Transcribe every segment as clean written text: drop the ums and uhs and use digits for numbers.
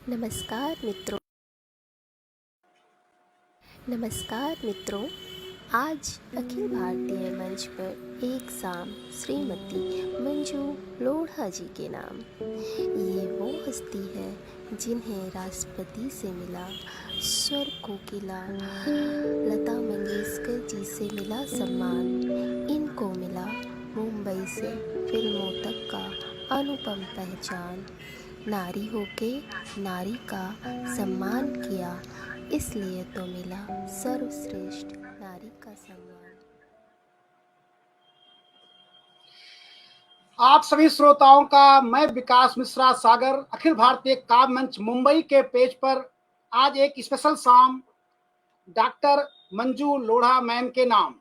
नमस्कार मित्रों। आज अखिल भारतीय मंच पर एक शाम श्रीमती मंजू लोढ़ा जी के नाम। ये वो हस्ती है जिन्हें राष्ट्रपति से मिला स्वर कोकिला लता मंगेशकर जी से मिला सम्मान। इनको मिला मुंबई से फिल्मों तक का अनुपम पहचान। नारी होके नारी का सम्मान किया, इसलिए तो मिला सर्वश्रेष्ठ नारी का सम्मान। आप सभी श्रोताओं का मैं विकास मिश्रा सागर अखिल भारतीय काव्य मंच मुंबई के पेज पर आज एक स्पेशल शाम डॉक्टर मंजू लोढ़ा मैम के नाम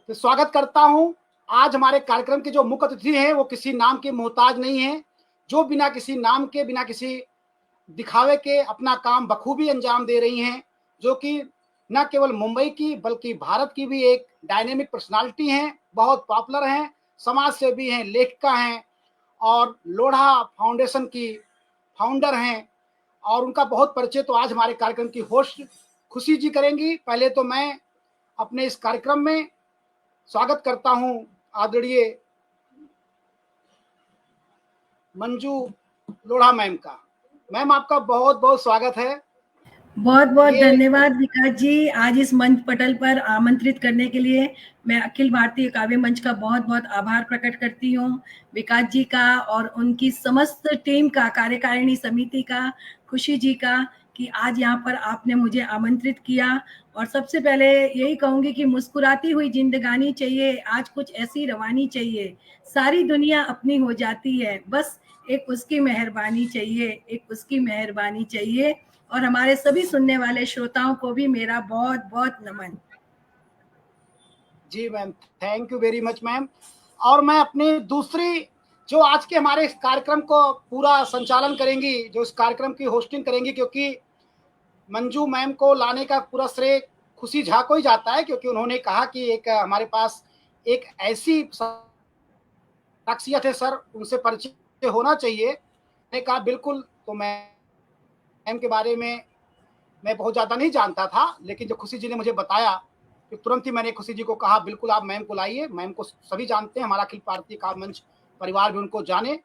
स्वागत करता हूं। आज हमारे कार्यक्रम के जो मुख्य अतिथि हैं वो किसी नाम के मोहताज नहीं है, जो बिना किसी नाम के बिना किसी दिखावे के अपना काम बखूबी अंजाम दे रही हैं, जो कि न केवल मुंबई की बल्कि भारत की भी एक डायनेमिक पर्सनालिटी हैं, बहुत पॉपुलर हैं, समाज सेवी हैं, लेखिका हैं और लोढ़ा फाउंडेशन की फाउंडर हैं और उनका बहुत परिचय तो आज हमारे कार्यक्रम की होस्ट खुशी जी करेंगी। पहले तो मैं अपने इस कार्यक्रम में स्वागत करता हूं आदरणीय मंजू लोढ़ा मैम का। मैम आपका बहुत बहुत स्वागत है। बहुत बहुत धन्यवाद विकास जी, आज इस मंच पटल पर आमंत्रित करने के लिए मैं अखिल भारतीय काव्य मंच का बहुत बहुत आभार प्रकट करती हूँ। विकास जी का और उनकी समस्त टीम का, कार्यकारिणी समिति का, खुशी जी का कि आज यहाँ पर आपने मुझे आमंत्रित किया। और सबसे पहले यही कहूंगी कि मुस्कुराती हुई जिंदगानी चाहिए, आज कुछ ऐसी रवानी चाहिए, सारी दुनिया अपनी हो जाती है, बस एक उसकी मेहरबानी चाहिए, एक उसकी मेहरबानी चाहिए। और हमारे सभी सुनने वाले श्रोताओं को भी मेरा बहुत बहुत नमन। जी ma'am, thank you very much ma'am. और मैं अपनी दूसरी जो आज के हमारे इस कार्यक्रम को पूरा संचालन करेंगी, जो इस कार्यक्रम की होस्टिंग करेंगी, क्योंकि मंजू मैम को लाने का पूरा श्रेय खुशी झा को ही जाता है, क्योंकि उन्होंने कहा कि एक हमारे पास एक ऐसी शख्सियत है सर, उनसे परिचय होना चाहिए। मैंने कहा बिल्कुल। तो मैम के बारे में मैं बहुत ज़्यादा नहीं जानता था, लेकिन जब खुशी जी ने मुझे बताया कि तुरंत ही मैंने खुशी जी को कहा बिल्कुल आप मैम को लाइए। मैम को सभी जानते हैं, हमारा अखिल भारतीय काव्य मंच परिवार भी उनको जाने।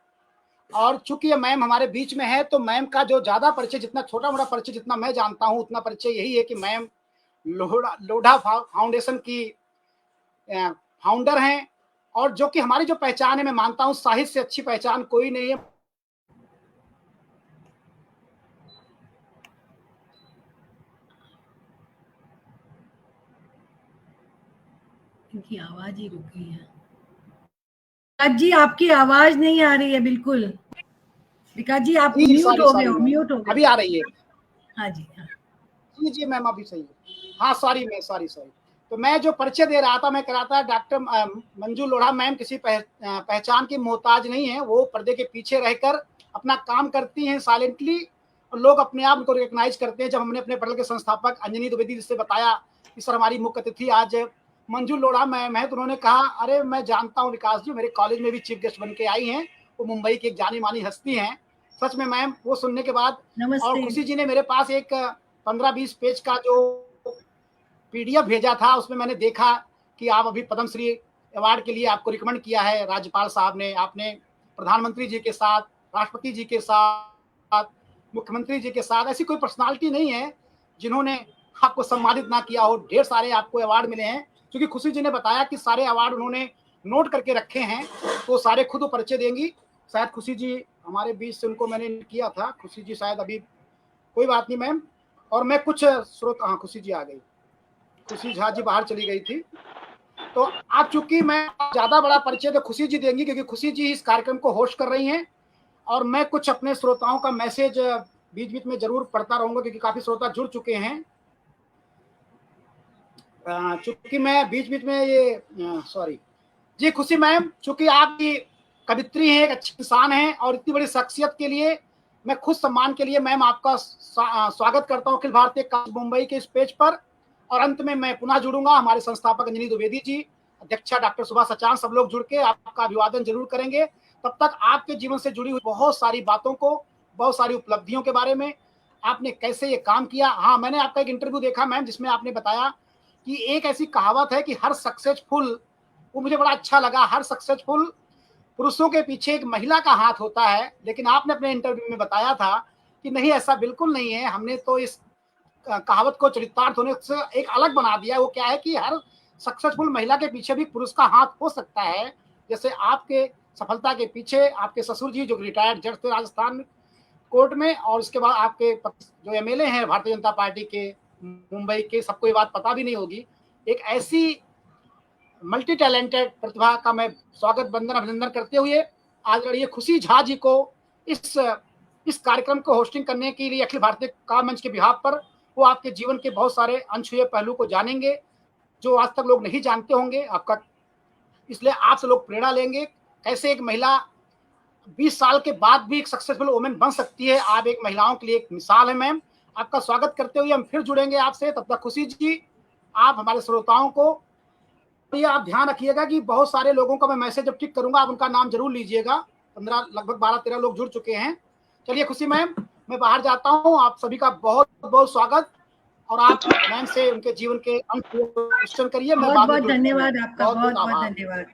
और चूंकि ये मैम हमारे बीच में है तो मैम का जो ज़्यादा परिचय, जितना छोटा मोटा परिचय जितना मैं जानता हूँ, उतना परिचय यही है कि मैम लोढ़ा फाउंडेशन की फाउंडर हैं। और जो कि हमारी जो पहचान है, मैं मानता हूँ साहित्य से अच्छी पहचान कोई नहीं है। इनकी आवाज ही रुक गई है। विकास जी आपकी आवाज नहीं आ रही है बिल्कुल। विकास जी आप म्यूट हो गए हो, म्यूट हो गए। अभी आ रही है? हाँ जी, हाँ जी जी मैम, अभी सही है। हाँ सॉरी मैं सॉरी। तो मैं जो परिचय दे रहा था, मैं कह रहा था डॉक्टर मंजू लोढ़ा मैम किसी पहचान की मोहताज नहीं है। वो पर्दे के पीछे रहकर अपना काम करती हैं साइलेंटली, और लोग अपने आप उनको रिकॉग्नाइज करते हैं। जब हमने अपने पटल के संस्थापक अंजनी द्विवेदी जी से बताया कि सर हमारी मुख्य अतिथि आज मंजू लोढ़ा मैम है, तो उन्होंने कहा अरे मैं जानता हूँ विकास जी, मेरे कॉलेज में भी चीफ गेस्ट बन के आई हैं, वो मुंबई की एक जानी मानी हस्ती हैं। सच में मैम, वो सुनने के बाद और खुशी जी ने मेरे पास एक 15-20 पेज का जो पीडीएफ भेजा था, उसमें मैंने देखा कि आप अभी पद्मश्री अवार्ड के लिए आपको रिकमेंड किया है राज्यपाल साहब ने। आपने प्रधानमंत्री जी के साथ, राष्ट्रपति जी के साथ, मुख्यमंत्री जी के साथ, ऐसी कोई पर्सनालिटी नहीं है जिन्होंने आपको सम्मानित ना किया हो। ढेर सारे आपको अवार्ड मिले हैं। क्योंकि खुशी जी ने बताया कि सारे अवार्ड उन्होंने नोट करके रखे हैं, तो सारे खुद वो परिचय देंगी। शायद खुशी जी हमारे बीच से, उनको मैंने किया था, खुशी जी शायद अभी, कोई बात नहीं मैम। और मैं कुछ स्रोत, हाँ खुशी जी आ गई, खुशी झा जी बाहर चली गई थी। तो आप, चूंकि मैं ज्यादा बड़ा परिचय तो खुशी जी देंगी, क्योंकि खुशी जी इस कार्यक्रम को होस्ट कर रही हैं। और मैं कुछ अपने श्रोताओं का मैसेज बीच बीच में जरूर पढ़ता रहूंगा, क्योंकि काफी श्रोता जुड़ चुके हैं। चूंकि मैं बीच बीच में ये सॉरी जी खुशी मैम, चूंकि आपकी कवित्री हैं, एक अच्छी इंसान हैं, और इतनी बड़ी शख्सियत के लिए मैं खुद सम्मान के लिए मैम आपका स्वागत करता हूँ अखिल भारतीय काव्य मुंबई के इस पेज पर। और अंत में मैं पुनः जुड़ूंगा, हमारे संस्थापक अंजनी द्विवेदी जी, अध्यक्षा डॉक्टर सुभाष सचान, सब लोग जुड़ के आपका अभिवादन जरूर करेंगे। तब तक आपके जीवन से जुड़ी हुई बहुत सारी बातों को, बहुत सारी उपलब्धियों के बारे में, आपने कैसे ये काम किया। हाँ, मैंने आपका एक इंटरव्यू देखा मैम, जिसमें आपने बताया कि एक ऐसी कहावत है कि हर सक्सेसफुल, वो मुझे बड़ा अच्छा लगा, हर सक्सेसफुल पुरुषों के पीछे एक महिला का हाथ होता है। लेकिन आपने अपने इंटरव्यू में बताया था कि नहीं, ऐसा बिल्कुल नहीं है। हमने तो इस कहावत को चरितार्थ होने से एक अलग बना दिया। वो क्या है कि हर सक्सेसफुल महिला के पीछे भी पुरुष का हाथ हो सकता है। जैसे आपके सफलता के पीछे आपके ससुर जी, जो रिटायर्ड जज थे राजस्थान कोर्ट में, और उसके बाद आपके जो एमएलए हैं भारतीय जनता पार्टी के मुंबई के, सबको ये बात पता भी नहीं होगी। एक ऐसी मल्टी टैलेंटेड प्रतिभा का मैं स्वागत, वंदन, अभिनंदन करते हुए आदरणीय खुशी झा जी को इस कार्यक्रम को होस्टिंग करने के लिए अखिल भारतीय काव्य मंच के बिहाफ पर, वो आपके जीवन के बहुत सारे अनछुए पहलू को जानेंगे जो आज तक लोग नहीं जानते होंगे आपका। इसलिए आपसे लोग प्रेरणा लेंगे, कैसे एक महिला 20 साल के बाद भी एक सक्सेसफुल वुमेन बन सकती है। आप एक महिलाओं के लिए एक मिसाल है मैम। आपका स्वागत करते हुए हम फिर जुड़ेंगे आपसे। तब तक खुशी जी, आप हमारे श्रोताओं को ये आप ध्यान रखिएगा कि बहुत सारे लोगों का मैं मैसेज जब टिक करूंगा, आप उनका नाम जरूर लीजिएगा। 15 लगभग 12-13 लोग जुड़ चुके हैं। चलिए खुशी मैम, मैं बाहर जाता हूँ। आप सभी का बहुत बहुत स्वागत, और आप मैम से उनके जीवन के अंत क्वेश्चन करिए। मैं बहुत बाद में बहुत धन्यवाद आपका, बहुत बहुत आभार। धन्यवाद,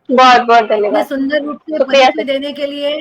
बहुत बहुत इतने धन्यवाद। सुंदर रूप से परिचय देने के लिए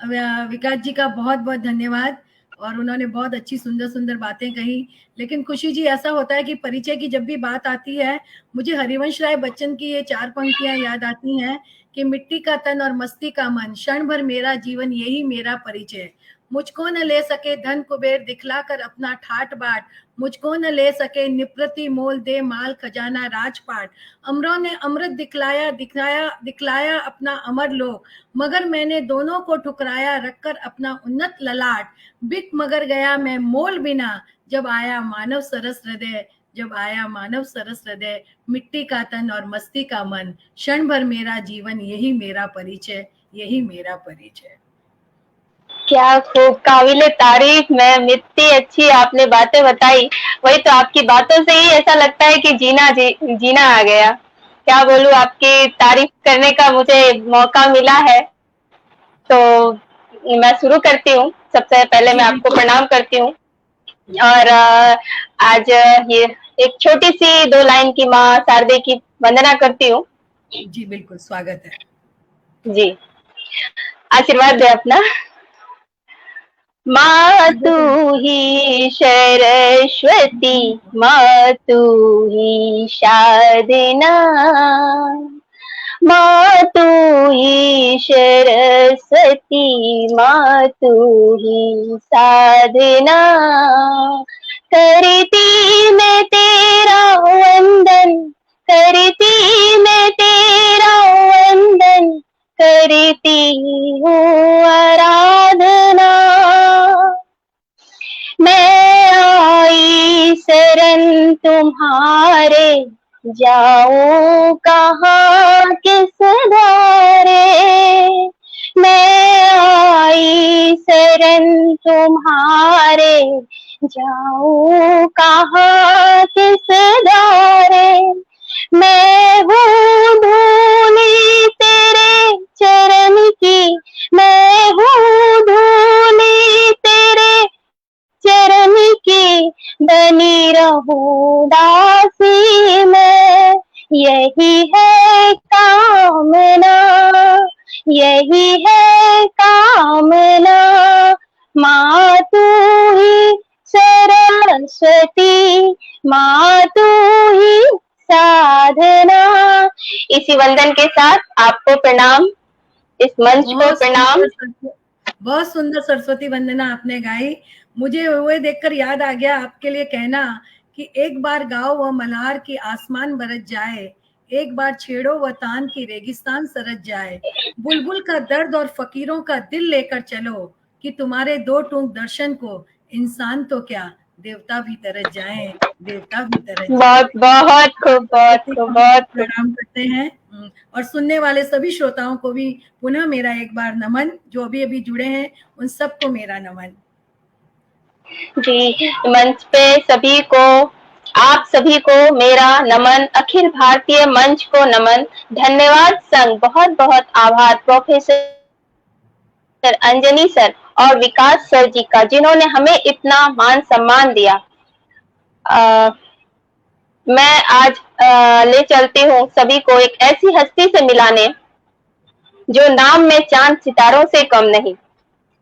विकास जी का बहुत बहुत धन्यवाद। और उन्होंने बहुत अच्छी सुंदर सुंदर बातें कही। लेकिन खुशी जी, ऐसा होता है कि परिचय की जब भी बात आती है, मुझे हरिवंश राय बच्चन की ये 4 पंक्तियां याद आती हैं कि मिट्टी का तन और मस्ती का मन, क्षण भर मेरा जीवन यही मेरा परिचय। मुझको न ले सके धन कुबेर दिखलाकर अपना ठाट बाट, मुझको न ले सके निप्रति मोल दे माल खजाना राजपाट। अमरों ने अमृत दिखलाया अपना अमर लोक, मगर मैंने दोनों को ठुकराया रखकर अपना उन्नत ललाट। बिक मगर गया मैं मोल बिना, जब आया मानव सरस हृदय, जब आया मानव सरस हृदय। मिट्टी का तन और मस्ती का मन, क्षण भर मेरा जीवन यही मेरा परिचय, यही मेरा परिचय। क्या खूब, काबिले तारीफ मैम, इतनी अच्छी आपने बातें बताई। वही तो, आपकी बातों से ही ऐसा लगता है कि जीना आ गया। क्या बोलूं, आपकी तारीफ करने का मुझे मौका मिला है। तो मैं शुरू करती हूँ। सबसे पहले मैं आपको प्रणाम करती हूँ, और आज ये एक छोटी सी 2 लाइन की माँ शारदे की वंदना करती हूँ। जी बिल्कुल, स्वागत है जी, आशीर्वाद दे अपना। माँ तू ही सरस्वती, माँ तू ही साधना, माँ तू ही सरस्वती, माँ तू ही साधना। करती मैं तेरा वंदन, करती मैं तेरा वंदन, करती हूँ आराधना। मैं आई शरण तुम्हारे, जाऊं कहाँ किस द्वारे। मैं आई शरण तुम्हारे, जाऊं कहाँ किस द्वारे। मैं हूँ धूली तेरे चरण की, मैं हूँ धूली तेरे चरण की, बनी रहूं दासी मैं। यही है कामना, यही है कामना। माँ तू ही सरस्वती, माँ तू ही साधना। इसी वंदन के साथ आपको प्रणाम, इस मंच को प्रणाम। बहुत सुंदर सरस्वती वंदना आपने गाई। मुझे वो देखकर याद आ गया आपके लिए कहना कि एक बार गाओ वह मल्हार की आसमान बरस जाए, एक बार छेड़ो वह तान की रेगिस्तान सरस जाए। बुलबुल का दर्द और फकीरों का दिल लेकर चलो, कि तुम्हारे 2 टूक दर्शन को इंसान तो क्या देवता भी तरस जाए, देवता भी तरस जाए। बहुत बहुत खूब, बहुत खूब, बहुत प्रणाम करते हैं। और सुनने वाले सभी श्रोताओं को भी पुनः मेरा एक बार नमन, जो अभी अभी जुड़े हैं उन सबको मेरा नमन। जी, मंच पे सभी को, आप सभी को मेरा नमन, अखिल भारतीय मंच को नमन, धन्यवाद संग, बहुत बहुत आभार प्रोफेसर अंजनी सर और विकास सर जी का, जिन्होंने हमें इतना मान सम्मान दिया। मैं आज ले चलती हूँ सभी को एक ऐसी हस्ती से मिलाने जो नाम में चांद सितारों से कम नहीं,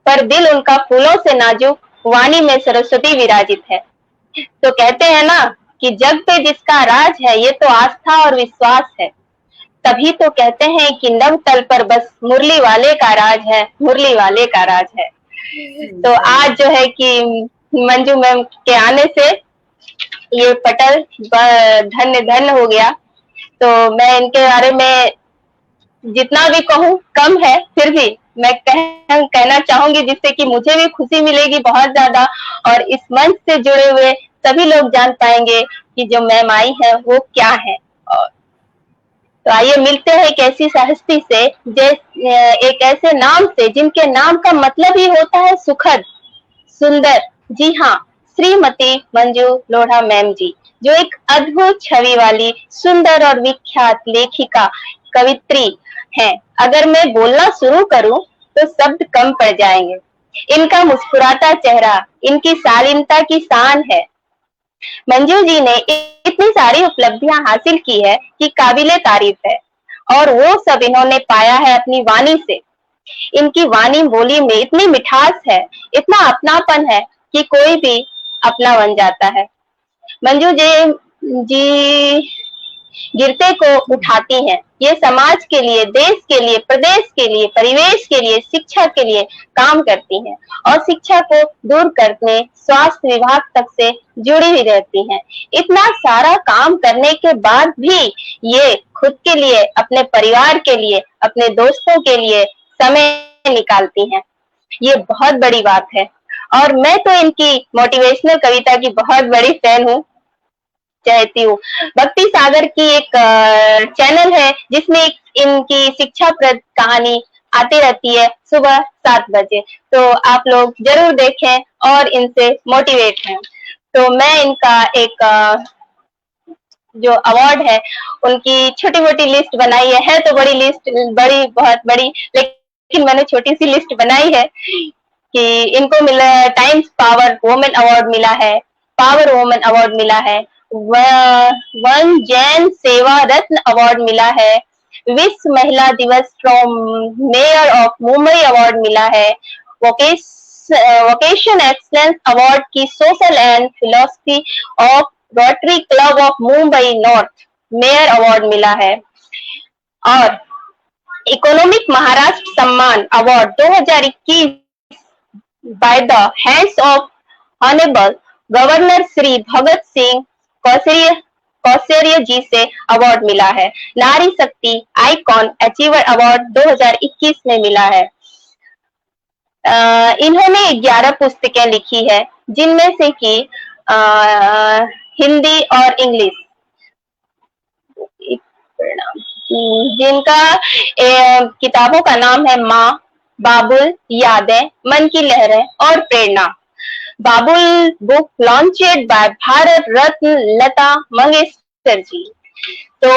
पर दिल उनका फूलों से नाजुक, वाणी में सरस्वती विराजित है। तो कहते हैं ना कि जग पे जिसका राज है ये तो आस्था और विश्वास है, तभी तो कहते हैं कि नव तल पर बस मुरली वाले का राज है, मुरली वाले का राज है। तो आज जो है कि मंजू मैम के आने से ये पटल धन्य धन्य हो गया। तो मैं इनके बारे में जितना भी कहूँ कम है, फिर भी मैं कहना चाहूंगी, जिससे कि मुझे भी खुशी मिलेगी बहुत ज्यादा, और इस मंच से जुड़े हुए सभी लोग जान पाएंगे कि जो मैम आई है वो क्या है। तो आइए मिलते हैं एक ऐसी हस्ती से, एक ऐसे नाम से जिनके नाम का मतलब ही होता है सुखद, सुंदर। जी हाँ, श्रीमती मंजू लोढ़ा मैम जी, जो एक अद्भुत छवि वाली, सुंदर और विख्यात लेखिका, कवित्री हैं। अगर मैं बोलना शुरू करूं तो शब्द कम पड़ जाएंगे। इनका मुस्कुराता चेहरा इनकी शालीनता की शान है। मंजू जी ने इतनी सारी उपलब्धियां हासिल की है कि काबिले तारीफ है, और वो सब इन्होंने पाया है अपनी वाणी से। इनकी वाणी बोली में इतनी मिठास है, इतना अपनापन है कि कोई भी अपना बन जाता है। मंजू जी गिरते को उठाती हैं। ये समाज के लिए, देश के लिए, प्रदेश के लिए, परिवेश के लिए, शिक्षा के लिए काम करती हैं, और शिक्षा को दूर करने स्वास्थ्य विभाग तक से जुड़ी हुई रहती हैं। इतना सारा काम करने के बाद भी ये खुद के लिए, अपने परिवार के लिए, अपने दोस्तों के लिए समय निकालती हैं। ये बहुत बड़ी बात है, और मैं तो इनकी मोटिवेशनल कविता की बहुत बड़ी फैन हूँ, चाहती हूँ। भक्ति सागर की एक चैनल है जिसमें इनकी शिक्षाप्रद कहानी आती रहती है सुबह 7 बजे, तो आप लोग जरूर देखें और इनसे मोटिवेट हैं। तो मैं इनका एक जो अवार्ड है उनकी छोटी मोटी लिस्ट बनाई है तो बड़ी लिस्ट, बड़ी बहुत बड़ी, लेकिन मैंने छोटी सी लिस्ट बनाई है कि इनको मिला टाइम्स पावर वुमेन अवार्ड मिला है, पावर वुमेन अवार्ड मिला है, वन जैन सेवा रत्न अवार्ड मिला है, विश्व महिला दिवस from mayor of Mumbai award मिला है, वोकेशन एक्सलेंस अवार्ड की social and philosophy of rotary club of Mumbai north mayor award मिला है, और इकोनॉमिक महाराष्ट्र सम्मान award 2021 by the hands of honourable governor Shri Bhagat Singh Koshyari ji से अवार्ड मिला है। नारी शक्ति आइकॉन अचीवर अवार्ड 2021 में मिला है। इन्होंने 11 पुस्तकें लिखी है, जिनमें से कि हिंदी और इंग्लिश, जिनका किताबों का नाम है माँ, बाबुल, यादें, मन की लहरें और प्रेरणा। बाबुल book launched bye Bharat Ratna Lata Mangeshkar ji. तो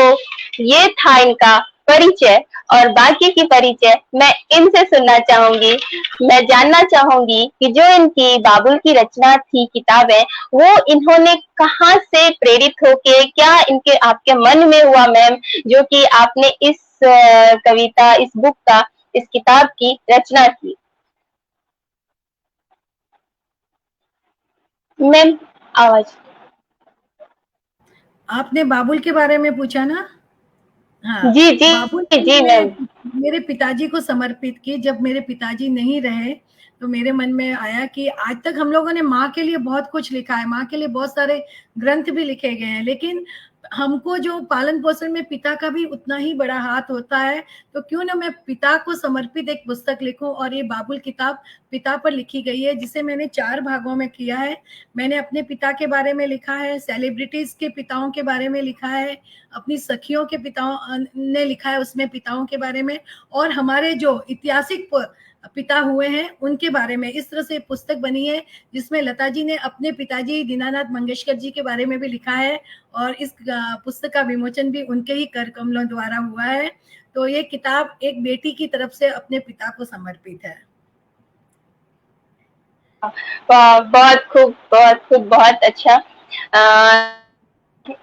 ये था इनका परिचय, और बाकी की परिचय मैं इनसे सुनना चाहूंगी। मैं जानना चाहूंगी कि जो इनकी बाबुल की रचना थी, किताबें, वो इन्होंने कहाँ से प्रेरित होके, क्या इनके आपके मन में हुआ मैम, जो कि आपने इस कविता, इस बुक का, इस किताब की रचना की। मैम आवाज। आपने बाबुल के बारे में पूछा ना? हाँ, जी जी बाबुल जी मैम। मेरे पिताजी को समर्पित की। जब मेरे पिताजी नहीं रहे तो मेरे मन में आया कि आज तक हम लोगों ने माँ के लिए बहुत कुछ लिखा है, माँ के लिए बहुत सारे ग्रंथ भी लिखे गए हैं, लेकिन हमको जो पालन पोषण में पिता का भी उतना ही बड़ा हाथ होता है, तो क्यों ना मैं पिता को समर्पित एक पुस्तक लिखूं। और ये बाबुल किताब पिता पर लिखी गई है, जिसे मैंने 4 भागों में किया है। मैंने अपने पिता के बारे में लिखा है, सेलिब्रिटीज के पिताओं के बारे में लिखा है, अपनी सखियों के पिताओं ने लिखा है उसमें पिताओं के बारे में, और हमारे जो ऐतिहासिक पिता हुए हैं उनके बारे में। इस तरह से पुस्तक बनी है जिसमें लता जी ने अपने पिताजी दीनानाथ मंगेशकर जी के बारे में भी लिखा है, और इस पुस्तक का विमोचन भी उनके ही कर कमलों द्वारा हुआ है। तो ये किताब एक बेटी की तरफ से अपने पिता को समर्पित है। बहुत खूब, बहुत खूब, बहुत अच्छा। अ,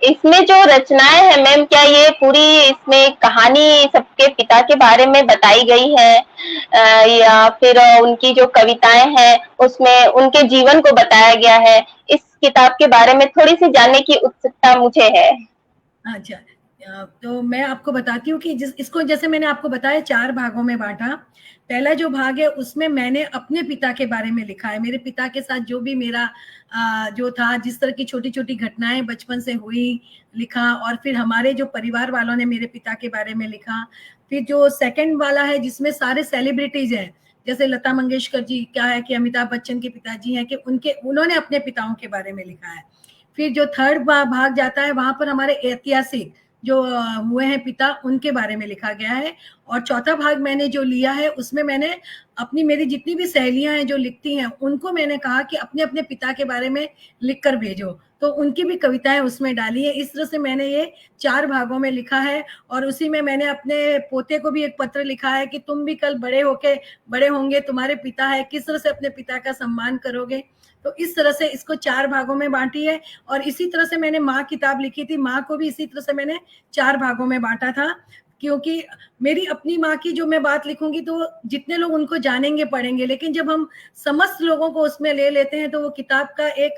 इसमें जो रचनाएं हैं मैम, क्या ये पूरी इसमें कहानी सबके पिता के बारे में बताई गई है, या फिर उनकी जो कविताएं हैं उसमें उनके जीवन को बताया गया है? इस किताब के बारे में थोड़ी सी जानने की उत्सुकता मुझे है। अच्छा, तो मैं आपको बताती हूँ कि इसको जैसे मैंने आपको बताया 4 भागों में बाँटा। पहला जो भाग है उसमें मैंने अपने पिता के बारे में लिखा है। मेरे पिता के साथ जो भी मेरा जो था, जिस तरह की छोटी-छोटी घटनाएँ बचपन से हुई, लिखा, और फिर हमारे जो परिवार वालों ने मेरे पिता के बारे में लिखा। फिर जो सेकंड वाला है जिसमें सारे सेलिब्रिटीज़ हैं, जैसे लता मंगेशकर जी, क्या है कि अमिताभ बच्चन के पिताजी हैं कि उन्होंने अपने पिताओं के बारे में लिखा है। फिर जो थर्ड भाग जाता है वहां पर हमारे ऐतिहासिक जो हुए हैं पिता, उनके बारे में लिखा गया है। और चौथा भाग मैंने जो लिया है उसमें मैंने मेरी जितनी भी सहेलियां हैं जो लिखती हैं उनको मैंने कहा कि अपने अपने पिता के बारे में लिख कर भेजो, तो उनकी भी कविताएं उसमें डाली है। इस तरह से मैंने ये 4 भागों में लिखा है। और उसी में मैंने अपने पोते को भी एक पत्र लिखा है कि तुम भी कल बड़े होंगे, तुम्हारे पिता है, किस तरह से अपने पिता का सम्मान करोगे। तो इस तरह से इसको 4 भागों में बांटी है। और इसी तरह से मैंने माँ किताब लिखी थी, माँ को भी इसी तरह से मैंने 4 भागों में बांटा था, क्योंकि मेरी अपनी माँ की जो मैं बात लिखूंगी तो जितने लोग उनको जानेंगे पढ़ेंगे, लेकिन जब हम समस्त लोगों को उसमें ले लेते हैं तो वो किताब का एक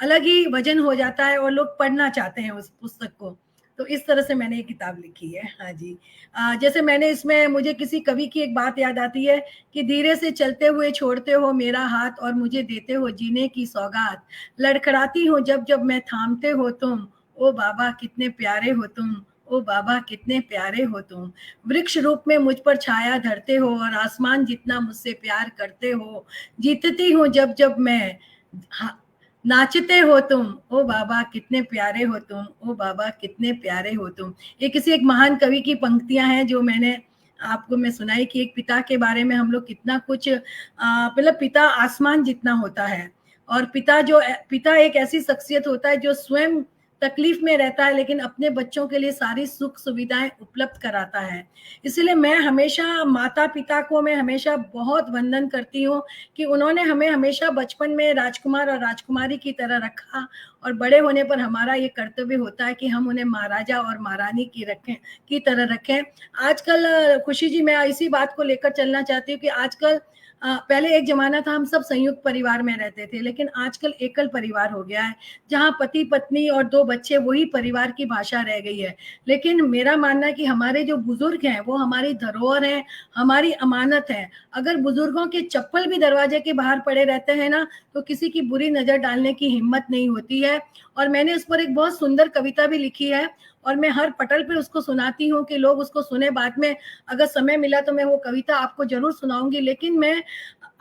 अलग ही वजन हो जाता है और लोग पढ़ना चाहते हैं उस पुस्तक को। तो इस तरह से मैंने ये किताब लिखी है। हाँ जी। जैसे मैंने इसमें, मुझे किसी कवि की एक बात याद आती है कि धीरे से चलते हुए छोड़ते हो मेरा हाथ और मुझे देते हो जीने की सौगात, लड़खड़ाती हूँ जब जब मैं थामते हो तुम, ओ बाबा कितने प्यारे हो तुम, ओ बाबा कितने प्यारे हो तुम, वृक्ष रूप में मुझ पर छाया धरते हो और आसमान जितना मुझसे प्यार करते हो, जीतती हूँ जब जब मैं, नाचते हो तुम, ओ बाबा कितने प्यारे हो तुम, ओ बाबा कितने प्यारे हो तुम। ये किसी एक महान कवि की पंक्तियां हैं जो मैंने आपको मैं सुनाई कि एक पिता के बारे में हम लोग कितना कुछ, मतलब पिता आसमान जितना होता है। और पिता एक ऐसी शख्सियत होता है जो स्वयं तकलीफ में रहता है लेकिन अपने बच्चों के लिए सारी सुख सुविधाएं उपलब्ध कराता है। इसलिए मैं हमेशा माता पिता को मैं हमेशा बहुत वंदन करती हूँ कि उन्होंने हमें हमेशा बचपन में राजकुमार और राजकुमारी की तरह रखा, और बड़े होने पर हमारा ये कर्तव्य होता है कि हम उन्हें महाराजा और महारानी की तरह रखें। आजकल खुशी जी, मैं इसी बात को लेकर चलना चाहती हूँ कि आजकल पहले एक जमाना था हम सब संयुक्त परिवार में रहते थे, लेकिन आजकल एकल परिवार हो गया है, जहां पति पत्नी और 2 बच्चे, वही परिवार की भाषा रह गई है। लेकिन मेरा मानना है कि हमारे जो बुजुर्ग हैं वो हमारी धरोहर है, हमारी अमानत है। अगर बुजुर्गों के चप्पल भी दरवाजे के बाहर पड़े रहते हैं ना, तो किसी की बुरी नजर डालने की हिम्मत नहीं होती है। और मैंने उस पर एक बहुत सुंदर कविता भी लिखी है और मैं हर पटल पे उसको सुनाती हूँ कि लोग उसको सुने। बाद में अगर समय मिला तो मैं वो कविता आपको जरूर सुनाऊंगी। लेकिन मैं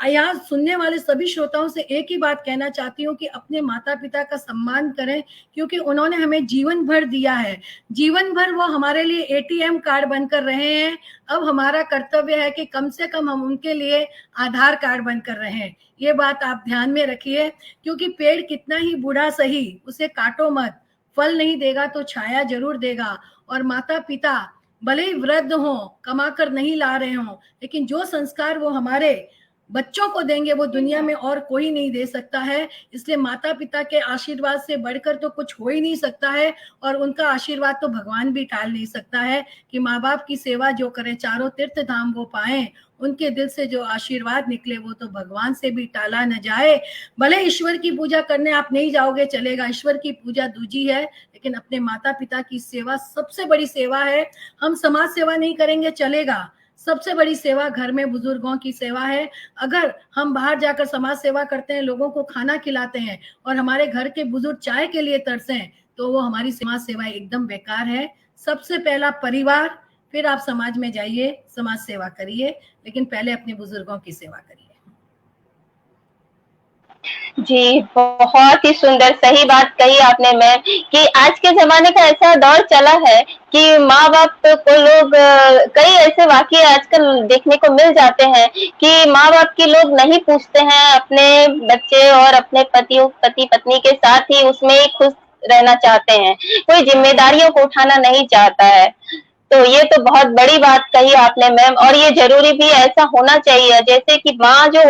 यहाँ सुनने वाले सभी श्रोताओं से एक ही बात कहना चाहती हूँ कि अपने माता पिता का सम्मान करें, क्योंकि उन्होंने हमें जीवन भर दिया है। जीवन भर वो हमारे लिए एटीएम कार्ड बनकर रहे हैं। अब हमारा कर्तव्य है कि कम से कम हम उनके लिए आधार कार्ड बनकर रहें। ये बात आप ध्यान में रखिए, क्योंकि पेड़ कितना ही बूढ़ा सही, उसे काटो मत, फल नहीं देगा तो छाया जरूर देगा। और माता पिता भले ही वृद्ध हो, कमा कर नहीं ला रहे हो, लेकिन जो संस्कार वो हमारे बच्चों को देंगे वो दुनिया में और कोई नहीं दे सकता है। इसलिए माता पिता के आशीर्वाद से बढ़कर तो कुछ हो ही नहीं सकता है, और उनका आशीर्वाद तो भगवान भी टाल नहीं सकता है कि माँ बाप की सेवा जो करे चारों तीर्थ धाम वो पाए। उनके दिल से जो आशीर्वाद निकले वो तो भगवान से भी टाला न जाए। भले ईश्वर की पूजा करने आप नहीं जाओगे चलेगा, ईश्वर की पूजा दूजी है, लेकिन अपने माता पिता की सेवा सबसे बड़ी सेवा है। हम समाज सेवा नहीं करेंगे चलेगा, सबसे बड़ी सेवा घर में बुजुर्गों की सेवा है। अगर हम बाहर जाकर समाज सेवा करते हैं, लोगों को खाना खिलाते हैं और हमारे घर के बुजुर्ग चाय के लिए तरसें, तो वो हमारी समाज सेवा एकदम बेकार है। सबसे पहला परिवार, फिर आप समाज में जाइए, समाज सेवा करिए, लेकिन पहले अपने बुजुर्गों की सेवा करिए। जी, बहुत ही सुंदर, सही बात कही आपने मैम कि आज के ज़माने का ऐसा दौर चला है कि माँ-बाप को लोग, कई ऐसे वाक़ये आजकल देखने को मिल जाते हैं कि माँ-बाप की लोग नहीं पूछते हैं अपने बच्चे और अपने पति-पत्नी के साथ ही उसमें ही खुश रहना चाहते हैं। कोई ज़िम्मेदारियों को उठाना नहीं चाहता है। तो ये तो बहुत बड़ी बात कही आपने मैम, और ये ज़रूरी भी ऐसा होना चाहिए। जैसे कि माँ जो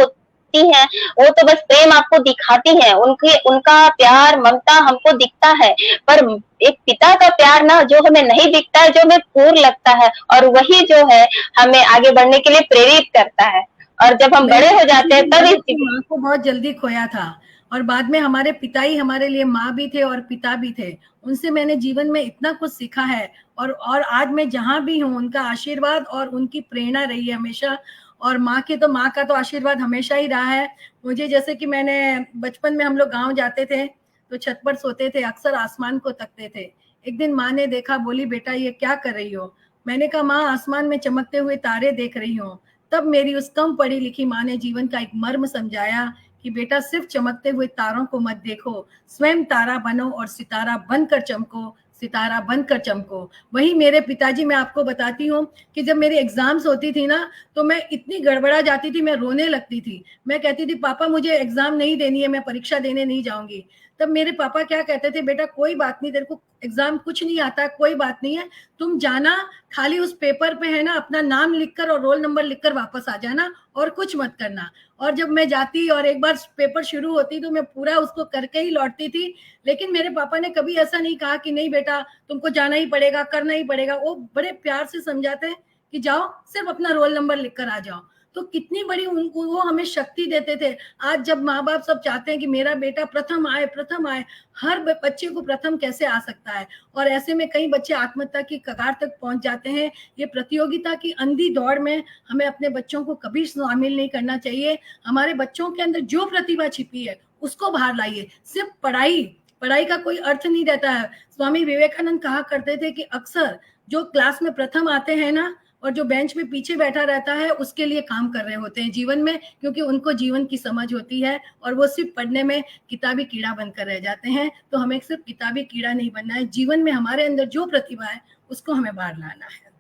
होती हैं वो तो बस प्रेम आपको दिखाती हैं, उनके उनका प्यार ममता हमको दिखता है, पर एक पिता का प्यार ना जो हमें नहीं दिखता है, जो हमें पूर्ण लगता है, और वही जो है हमें आगे बढ़ने के लिए प्रेरित करता है। और जब हम बड़े हो जाते हैं तब इस माँ को बहुत जल्दी खोया था, और बाद में हमारे पिता ही हमारे लिए माँ भी थे और पिता भी थे। उनसे मैंने जीवन में इतना कुछ सीखा है, और आज मैं जहाँ भी हूँ उनका आशीर्वाद और उनकी प्रेरणा रही है हमेशा। और माँ का तो आशीर्वाद हमेशा ही रहा है मुझे। जैसे कि मैंने बचपन में हम लोग गाँव जाते थे तो छत पर सोते थे, अक्सर आसमान को तकते थे। एक दिन माँ ने देखा, बोली बेटा ये क्या कर रही हो? मैंने कहा माँ आसमान में चमकते हुए तारे देख रही हूँ। तब मेरी उस कम पढ़ी लिखी माँ ने जीवन का एक मर्म समझाया कि बेटा सिर्फ चमकते हुए तारों को मत देखो, स्वयं तारा बनो और सितारा बनकर चमको, सितारा बनकर चमको। वही मेरे पिताजी, मैं आपको बताती हूँ कि जब मेरी एग्जाम्स होती थी ना तो मैं इतनी गड़बड़ा जाती थी, मैं रोने लगती थी। मैं कहती थी पापा मुझे एग्जाम नहीं देनी है, मैं परीक्षा देने नहीं जाऊंगी। तब मेरे पापा क्या कहते थे, बेटा कोई बात नहीं, तेरे को एग्जाम कुछ नहीं आता, कोई बात नहीं है, तुम जाना, खाली उस पेपर पे है ना अपना नाम लिखकर और रोल नंबर लिखकर वापस आ जाना, और कुछ मत करना। और जब मैं जाती और एक बार पेपर शुरू होती तो मैं पूरा उसको करके ही लौटती थी। लेकिन मेरे पापा ने कभी ऐसा नहीं कहा कि नहीं बेटा तुमको जाना ही पड़ेगा, करना ही पड़ेगा। वो बड़े प्यार से समझाते हैं कि जाओ, सिर्फ अपना रोल नंबर लिखकर आ जाओ। तो कितनी बड़ी उनको वो हमें शक्ति देते थे। आज जब माँ बाप सब चाहते हैं कि मेरा बेटा प्रथम आए, हर बच्चे को प्रथम कैसे आ सकता है, और ऐसे में कई बच्चे आत्महत्या की कगार तक पहुंच जाते हैं। ये प्रतियोगिता की अंधी दौड़ में हमें अपने बच्चों को कभी शामिल नहीं करना चाहिए। हमारे बच्चों के अंदर जो प्रतिभा छिपी है उसको बाहर लाइए। सिर्फ पढ़ाई का कोई अर्थ नहीं रहता है। स्वामी विवेकानंद कहा करते थे कि अक्सर जो क्लास में प्रथम आते हैं ना, और जो बेंच में पीछे बैठा रहता है, उसके लिए काम कर रहे होते हैं जीवन में, क्योंकि उनको जीवन की समझ होती है और वो सिर्फ पढ़ने में किताबी कीड़ा बनकर रह जाते हैं। तो हमें सिर्फ किताबी कीड़ा नहीं बनना है, जीवन में हमारे अंदर जो प्रतिभा है उसको हमें बाहर लाना है।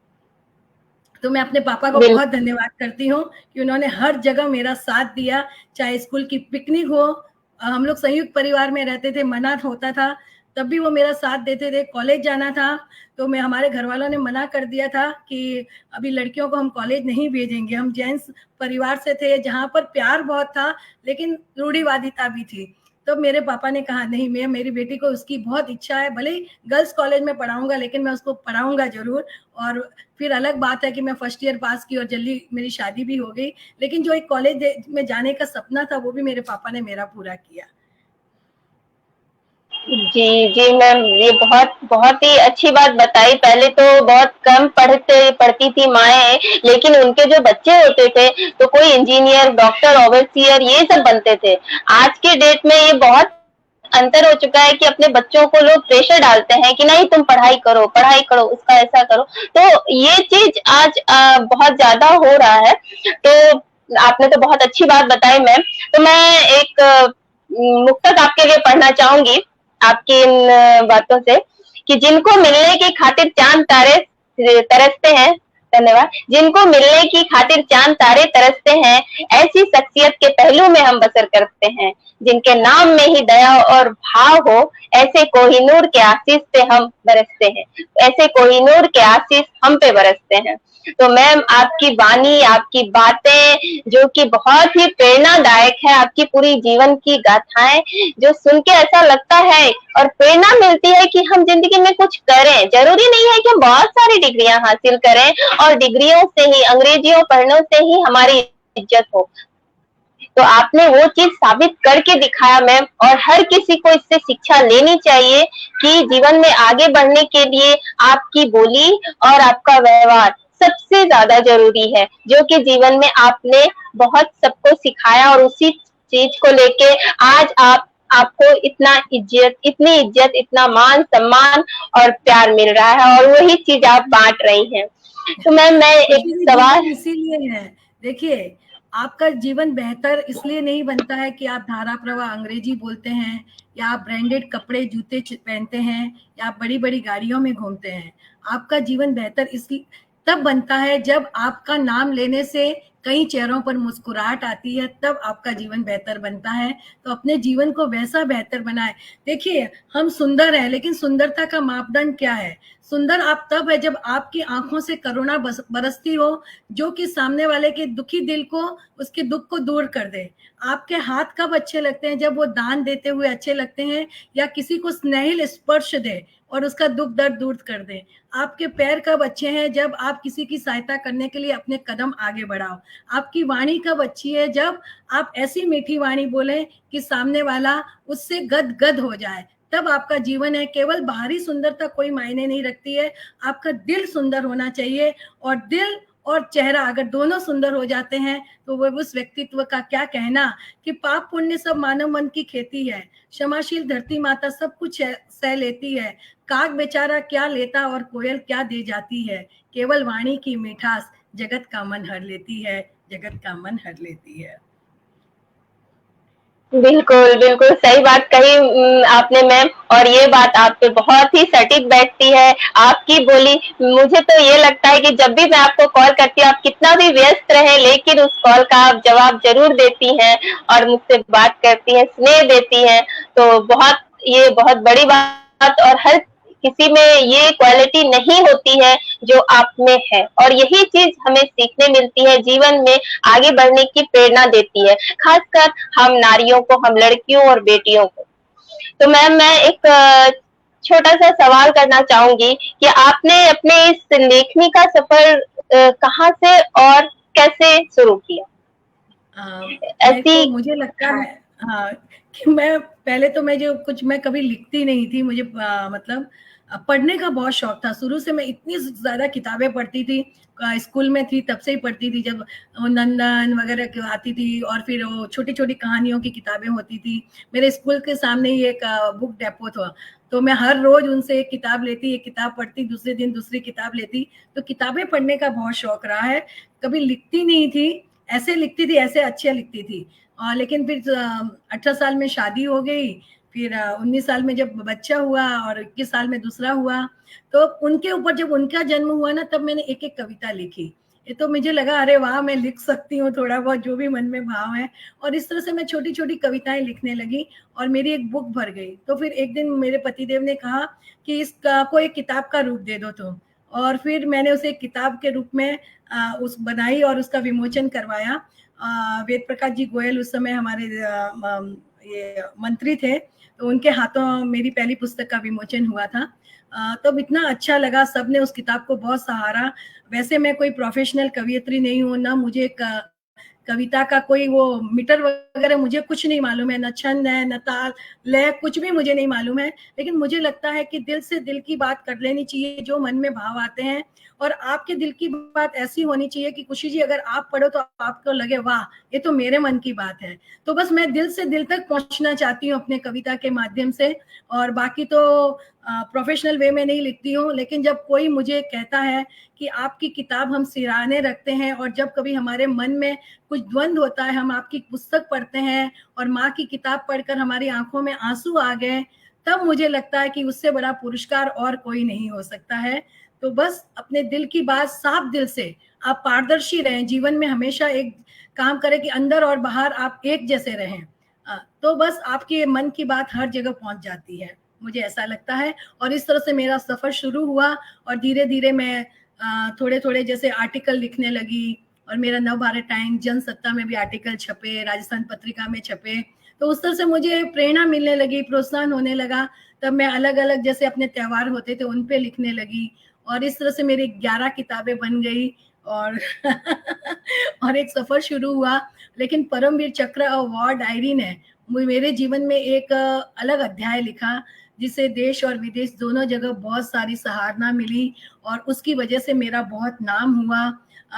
तो मैं अपने पापा को बहुत धन्यवाद करती हूँ कि उन्होंने हर जगह मेरा साथ दिया, चाहे स्कूल की पिकनिक हो, हम लोग संयुक्त परिवार में रहते थे, मना होता था तब भी वो मेरा साथ देते थे। कॉलेज जाना था तो मैं, हमारे घर वालों ने मना कर दिया था कि अभी लड़कियों को हम कॉलेज नहीं भेजेंगे। हम जेंट्स परिवार से थे जहाँ पर प्यार बहुत था लेकिन रूढ़िवादिता भी थी। तो मेरे पापा ने कहा नहीं, मैं, मेरी बेटी को उसकी बहुत इच्छा है, भले ही गर्ल्स कॉलेज में पढ़ाऊंगा लेकिन मैं उसको पढ़ाऊंगा जरूर। और फिर अलग बात है कि मैं फर्स्ट ईयर पास की और जल्दी मेरी शादी भी हो गई, लेकिन जो एक कॉलेज में जाने का सपना था वो भी मेरे पापा ने मेरा पूरा किया। जी मैम, ये बहुत ही अच्छी बात बताई। पहले तो बहुत कम पढ़ती थी माएँ, लेकिन उनके जो बच्चे होते थे तो कोई इंजीनियर, डॉक्टर, ओवरसियर ये सब बनते थे। आज के डेट में ये बहुत अंतर हो चुका है कि अपने बच्चों को लोग प्रेशर डालते हैं कि नहीं तुम पढ़ाई करो, उसका ऐसा करो। तो ये चीज आज बहुत ज्यादा हो रहा है। तो आपने तो बहुत अच्छी बात बताई मैम। तो मैं एक मुक्तक आपके लिए पढ़ना चाहूंगी आपकी इन बातों से, कि जिनको मिलने की खातिर चांद तारे तरसते हैं, धन्यवाद, जिनको मिलने की खातिर चांद तारे तरसते हैं, ऐसी शख्सियत के पहलू में हम बसर करते हैं। जिनके नाम में ही दया और भाव हो, ऐसे कोहिनूर के आशीष पे हम बरसते हैं, ऐसे कोहिनूर के आशीष हम पे बरसते हैं। तो मैम आपकी वाणी, आपकी बातें जो कि बहुत ही प्रेरणादायक है, आपकी पूरी जीवन की गाथाएं जो सुन के ऐसा लगता है और प्रेरणा मिलती है कि हम जिंदगी में कुछ करें। जरूरी नहीं है कि हम बहुत सारी डिग्रियां हासिल करें और डिग्रियों से ही, अंग्रेजियों पढ़ने से ही हमारी इज्जत हो। तो आपने वो चीज साबित करके दिखाया मैम, और हर किसी को इससे शिक्षा लेनी चाहिए कि जीवन में आगे बढ़ने के लिए आपकी बोली और आपका व्यवहार सबसे ज्यादा जरूरी है, जो कि जीवन में आपने बहुत सबको सिखाया, और उसी चीज को लेके आज आपको इतनी इज्जत, इतना मान सम्मान और प्यार मिल रहा है, और वही चीज आप बांट रही हैं। तो मैम मैं एक सवाल, इसीलिए है, देखिए आपका जीवन बेहतर इसलिए नहीं बनता है कि आप धारा प्रवाह अंग्रेजी बोलते हैं, या आप ब्रांडेड कपड़े जूते पहनते हैं, या आप बड़ी बड़ी गाड़ियों में घूमते हैं। आपका जीवन बेहतर इसलिए तब बनता है जब आपका नाम लेने से कई चेहरों पर मुस्कुराहट आती है, तब आपका जीवन बेहतर बनता है। तो अपने जीवन को वैसा बेहतर बनाए। देखिए, हम सुंदर हैं, लेकिन सुंदरता का मापदंड क्या है? सुंदर आप तब है जब आपकी आंखों से करुणा बरसती हो, जो कि सामने वाले के दुखी दिल को, उसके दुख को दूर कर दे। आपके हाथ कब अच्छे लगते हैं? जब वो दान देते हुए अच्छे लगते हैं, या किसी को स्नेहिल स्पर्श दे और उसका दुख दर्द दूर कर दे। आपके पैर कब अच्छे हैं? जब आप किसी की सहायता करने के लिए अपने कदम आगे बढ़ाओ। आपकी वाणी कब अच्छी है? जब आप ऐसी मीठी वाणी बोले कि सामने वाला उससे गदगद हो जाए। तब आपका जीवन है। केवल बाहरी सुंदरता कोई मायने नहीं रखती है, आपका दिल सुंदर होना चाहिए। और दिल और चेहरा अगर दोनों सुंदर हो जाते हैं, तो वो उस व्यक्तित्व का क्या कहना कि पाप पुण्य सब मानव मन की खेती है, क्षमाशील धरती माता सब कुछ सह लेती है। काग बेचारा क्या लेता और कोयल क्या दे जाती है, केवल वाणी की मिठास जगत का मन हर लेती है, जगत का मन हर लेती है। बिल्कुल, बिल्कुल सही बात कही आपने मैम। और ये बात आप पे बहुत ही सटीक बैठती है। आपकी बोली, मुझे तो ये लगता है कि जब भी मैं आपको कॉल करती हूँ, आप कितना भी व्यस्त रहे, लेकिन उस कॉल का आप जवाब जरूर देती हैं और मुझसे बात करती हैं, स्नेह देती हैं। तो ये बहुत बड़ी बात, और हर किसी में ये क्वालिटी नहीं होती है जो आप में है, और यही चीज हमें सीखने मिलती है, जीवन में आगे बढ़ने की प्रेरणा देती है, खासकर हम नारियों को, हम लड़कियों और बेटियों को। तो मैम, मैं एक छोटा सा सवाल करना चाहूंगी कि आपने अपने इस लेखनी का सफर कहाँ से और कैसे शुरू किया? ऐसी मुझे लगता है, हाँ, कि मैं पहले तो मैं कभी लिखती नहीं थी। मुझे मतलब पढ़ने का बहुत शौक था शुरू से। मैं इतनी ज्यादा किताबें पढ़ती थी, स्कूल में थी तब से ही पढ़ती थी, जब वो नंदन वगैरह की आती थी, और फिर वो छोटी छोटी कहानियों की किताबें होती थी। मेरे स्कूल के सामने ही एक बुक डेपो था, तो मैं हर रोज उनसे एक किताब लेती, एक किताब पढ़ती, दूसरे दिन दूसरी किताब लेती। तो किताबें पढ़ने का बहुत शौक रहा है। कभी लिखती नहीं थी, ऐसे लिखती थी, ऐसे अच्छे लिखती थी। लेकिन फिर 18 साल में शादी हो गई, फिर 19 साल में जब बच्चा हुआ, और 21 साल में दूसरा हुआ, तो उनके ऊपर जब उनका जन्म हुआ ना, तब मैंने एक एक कविता लिखी। ये तो मुझे लगा, अरे वाह, मैं लिख सकती हूँ थोड़ा बहुत जो भी मन में भाव है। और इस तरह से मैं छोटी छोटी कविताएं लिखने लगी, और मेरी एक बुक भर गई। तो फिर एक दिन मेरे पतिदेव ने कहा कि इसका को एक किताब का रूप दे दो तुम। और फिर मैंने उसे एक किताब के रूप में उस बनाई और उसका विमोचन करवाया। वेद प्रकाश जी गोयल उस समय हमारे ये मंत्री थे, तो उनके हाथों मेरी पहली पुस्तक का विमोचन हुआ था। तब इतना अच्छा लगा, सबने उस किताब को बहुत सहारा। वैसे मैं कोई प्रोफेशनल कवियत्री नहीं हूँ, ना मुझे कविता का कोई वो मीटर वगैरह मुझे कुछ नहीं मालूम है, न छंद है, न ताल लय, कुछ भी मुझे नहीं मालूम है। लेकिन मुझे लगता है कि दिल से दिल की बात कर लेनी चाहिए, जो मन में भाव आते हैं। और आपके दिल की बात ऐसी होनी चाहिए कि खुशी जी अगर आप पढ़ो तो आपको लगे वाह, ये तो मेरे मन की बात है। तो बस मैं दिल से दिल तक पहुंचना चाहती हूँ अपने कविता के माध्यम से। और बाकी तो प्रोफेशनल वे में नहीं लिखती हूँ, लेकिन जब कोई मुझे कहता है कि आपकी किताब हम सिराने रखते हैं, और जब कभी हमारे मन में कुछ द्वंद होता है, हम आपकी पुस्तक पढ़ते हैं और माँ की किताब पढ़कर हमारी आंखों में आंसू आ गए, तब मुझे लगता है कि उससे बड़ा पुरस्कार और कोई नहीं हो सकता है। तो बस अपने दिल की बात साफ दिल से, आप पारदर्शी रहें, जीवन में हमेशा एक काम करें कि अंदर और बाहर आप एक जैसे रहें। तो बस आपके मन की बात हर जगह पहुंच जाती है, मुझे ऐसा लगता है। और इस तरह से मेरा सफर शुरू हुआ, और धीरे धीरे मैं थोड़े थोड़े जैसे आर्टिकल लिखने लगी, और मेरा नवभारत टाइम्स, जनसत्ता में भी आर्टिकल छपे, राजस्थान पत्रिका में छपे। तो उस तरह से मुझे प्रेरणा मिलने लगी, प्रोत्साहन होने लगा। तब मैं अलग अलग जैसे अपने त्योहार होते थे उन पे लिखने लगी, और इस तरह से मेरी 11 किताबें बन गई। और और एक सफर शुरू हुआ। लेकिन परमवीर चक्र और वॉर डायरी ने मेरे जीवन में एक अलग अध्याय लिखा, जिसे देश और विदेश दोनों जगह बहुत सारी सराहना मिली, और उसकी वजह से मेरा बहुत नाम हुआ।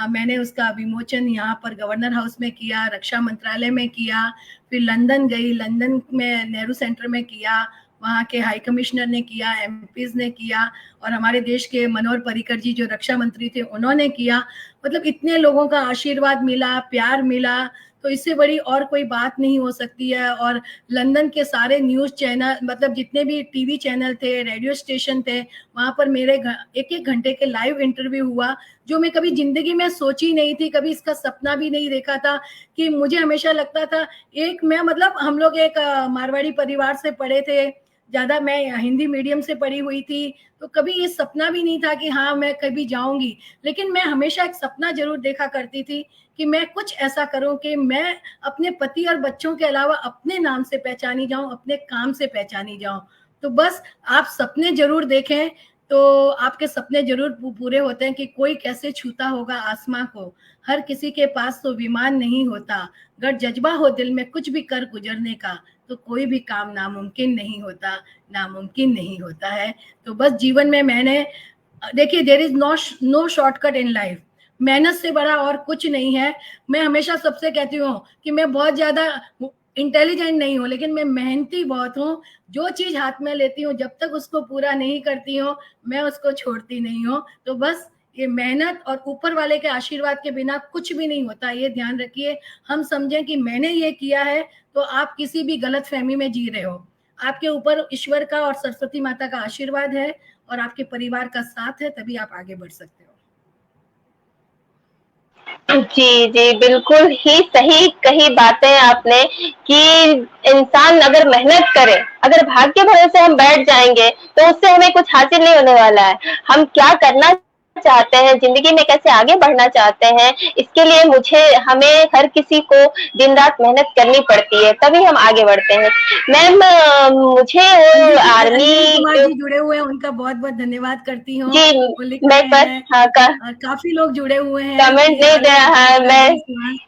मैंने उसका विमोचन यहाँ पर गवर्नर हाउस में किया, रक्षा मंत्रालय में किया, फिर लंदन गई, लंदन में नेहरू सेंटर में किया, वहाँ के हाई कमिश्नर ने किया, एमपीज ने किया, और हमारे देश के मनोहर पर्रिकर जी जो रक्षा मंत्री थे उन्होंने किया। मतलब इतने लोगों का आशीर्वाद मिला, प्यार मिला। तो इससे बड़ी और कोई बात नहीं हो सकती है। और लंदन के सारे न्यूज़ चैनल, मतलब जितने भी टीवी चैनल थे, रेडियो स्टेशन थे, वहाँ पर मेरे एक एक घंटे के लाइव इंटरव्यू हुआ, जो मैं कभी जिंदगी में सोची नहीं थी, कभी इसका सपना भी नहीं देखा था। कि मुझे हमेशा लगता था, एक मैं मतलब हम लोग एक मारवाड़ी परिवार से पढ़े थे, ज्यादा मैं हिंदी मीडियम से पढ़ी हुई थी, तो कभी ये सपना भी नहीं था कि हाँ मैं कभी जाऊंगी। लेकिन मैं हमेशा एक सपना जरूर देखा करती थी कि मैं कुछ ऐसा करूं कि मैं अपने पति और बच्चों के अलावा अपने नाम से पहचानी जाऊं, अपने काम से पहचानी जाऊं। तो बस आप सपने जरूर देखें, तो आपके सपने जरूर पूरे होते हैं। कि कोई कैसे छूता होगा आसमां को, हर किसी के पास तो विमान नहीं होता, अगर जज्बा हो दिल में कुछ भी कर गुजरने का, तो कोई भी काम नामुमकिन नहीं होता, नामुमकिन नहीं होता है। तो बस जीवन में मैंने, देखिए, there is no shortcut in life, मेहनत से बड़ा और कुछ नहीं है। मैं हमेशा सबसे कहती हूँ कि मैं बहुत ज्यादा इंटेलिजेंट नहीं हूँ, लेकिन मैं मेहनती बहुत हूँ। जो चीज हाथ में लेती हूँ, जब तक उसको पूरा नहीं करती हूँ, मैं उसको छोड़ती नहीं हूँ। तो बस ये मेहनत और ऊपर वाले के आशीर्वाद के बिना कुछ भी नहीं होता, ये ध्यान रखिए। हम समझें कि मैंने ये किया है, तो आप किसी भी गलत फहमी में जी रहे हो। आपके ऊपर ईश्वर का और सरस्वती माता का आशीर्वाद है और आपके परिवार का साथ है, तभी आप आगे बढ़ सकते हो। जी जी, बिल्कुल ही सही कही बातें आपने कि इंसान अगर मेहनत करे, अगर भाग्य भरोसे हम बैठ जाएंगे तो उससे हमें कुछ हासिल नहीं होने वाला है। हम क्या करना चाहते हैं जिंदगी में, कैसे आगे बढ़ना चाहते हैं, इसके लिए हमें हर किसी को दिन रात मेहनत करनी पड़ती है, तभी हम आगे बढ़ते हैं। मैम, मुझे वो अंजनी आर्मी कुमार जी जुड़े हुए हैं, उनका बहुत बहुत धन्यवाद करती हूँ। जी, वो लिख मैं रहे बस हैं, हाँ काफी लोग जुड़े हुए हैं कमेंट कि नहीं दे आगे रहा बढ़ता मैं। रहे समाज।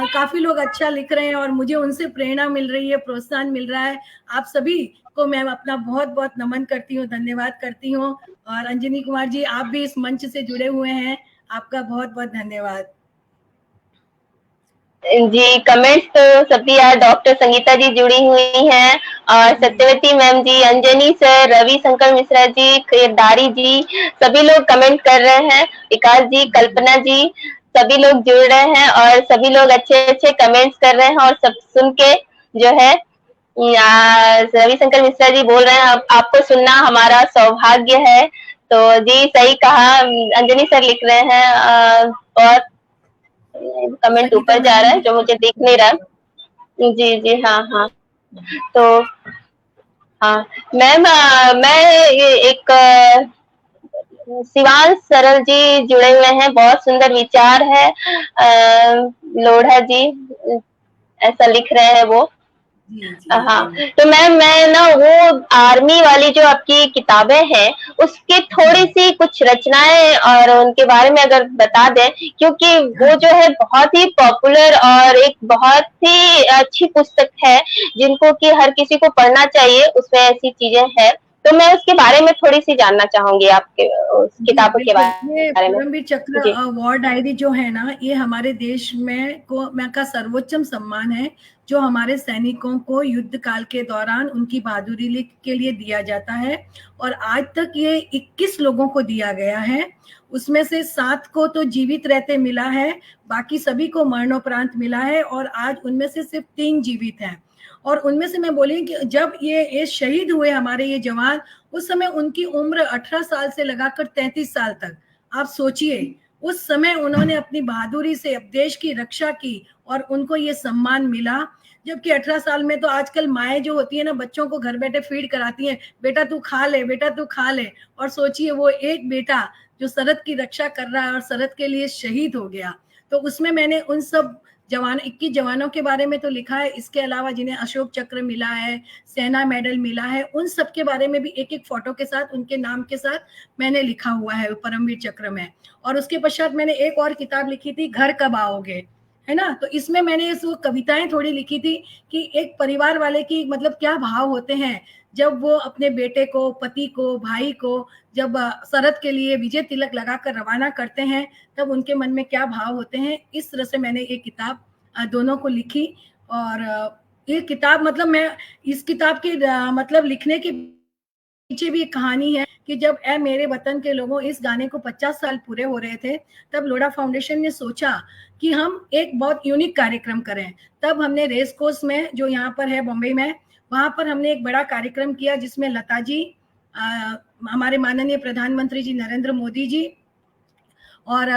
काफी लोग अच्छा लिख रहे हैं और मुझे उनसे प्रेरणा मिल रही है, प्रोत्साहन मिल रहा है। आप सभी को मैं अपना बहुत बहुत नमन करती हूँ, धन्यवाद करती हूँ। और अंजनी कुमार जी, आप भी इस मंच से जुड़े हुए हैं, आपका बहुत बहुत धन्यवाद। जी, कमेंट्स तो सभी यार, डॉक्टर संगीता जी जुड़ी हुई हैं और सत्यवती मैम जी, अंजनी सर, रवि शंकर मिश्रा जी, केदारी जी, सभी लोग कमेंट कर रहे हैं। विकास जी, कल्पना जी, सभी लोग जुड़ रहे हैं और सभी लोग अच्छे अच्छे कमेंट्स कर रहे हैं। और सब सुन के जो है, रवि शंकर मिश्रा जी बोल रहे हैं, आपको सुनना हमारा सौभाग्य है। तो जी, सही कहा। अंजनी सर लिख रहे हैं और कमेंट संगीता ऊपर जा मैडम रहा है जी, जो मुझे दिख नहीं रहा। जी जी, हाँ हाँ। तो हाँ मैम, मैं एक शिवांश सरल जी जुड़े हुए हैं, बहुत सुंदर विचार है। लोढ़ा जी ऐसा लिख रहे हैं वो। जी जी हाँ, जी तो मैम मैं ना वो आर्मी वाली जो आपकी किताबें हैं, उसके थोड़ी सी कुछ रचनाएं और उनके बारे में अगर बता दें, क्योंकि वो जो है बहुत ही पॉपुलर और एक बहुत ही अच्छी पुस्तक है, जिनको कि हर किसी को पढ़ना चाहिए, उसमें ऐसी चीजें हैं। तो मैं उसके बारे में थोड़ी सी जानना चाहूंगी, आपके उस जी, किताबों के बिल्कुल। ये बारे में। परमवीर चक्र जी वॉर डायरी जो है ना, ये हमारे देश में का सर्वोच्चम सम्मान है, जो हमारे सैनिकों को युद्ध काल के दौरान उनकी बहादुरी के लिए दिया जाता है। और आज तक ये 21 लोगों को दिया गया है। उसमें से 7 को तो जीवित रहते मिला है, बाकी सभी को मरणोपरांत मिला है, और आज उनमें से सिर्फ 3 जीवित हैं। और उनमें से मैं बोली कि जब ये शहीद हुए हमारे ये जवान, उस समय उनकी उम्र 18 साल से लगाकर 33 साल तक। आप सोचिए, उस समय उन्होंने अपनी बहादुरी से देश की रक्षा की और उनको ये सम्मान मिला। जबकि 18 साल में तो आजकल माएँ जो होती है ना, बच्चों को घर बैठे फीड कराती हैं, बेटा तू खा ले, बेटा तू खा ले। और सोचिए, वो एक बेटा जो सरहद की रक्षा कर रहा है और सरहद के लिए शहीद हो गया। तो उसमें मैंने उन सब 21 जवानों के बारे में तो लिखा है। इसके अलावा जिन्हें अशोक चक्र मिला है, सेना मेडल मिला है, उन सब के बारे में भी एक एक फोटो के साथ, उनके नाम के साथ मैंने लिखा हुआ है परमवीर चक्र में। और उसके पश्चात मैंने एक और किताब लिखी थी, घर कब आओगे, है ना। तो इसमें मैंने वो कविताएं थोड़ी लिखी थी कि एक परिवार वाले की मतलब क्या भाव होते हैं जब वो अपने बेटे को, पति को, भाई को जब सरहद के लिए विजय तिलक लगाकर रवाना करते हैं, तब उनके मन में क्या भाव होते हैं। इस तरह से मैंने ये किताब दोनों को लिखी। और ये किताब मतलब मैं इस किताब के मतलब लिखने के पीछे भी एक कहानी है कि जब ए मेरे वतन के लोगों इस गाने को 50 साल पूरे हो रहे थे, तब लोढ़ा फाउंडेशन ने सोचा कि हम एक बहुत यूनिक कार्यक्रम करें। तब हमने रेस कोर्स में, जो यहाँ पर है बॉम्बे में, वहां पर हमने एक बड़ा कार्यक्रम किया जिसमें लता जी, हमारे माननीय प्रधानमंत्री जी नरेंद्र मोदी जी और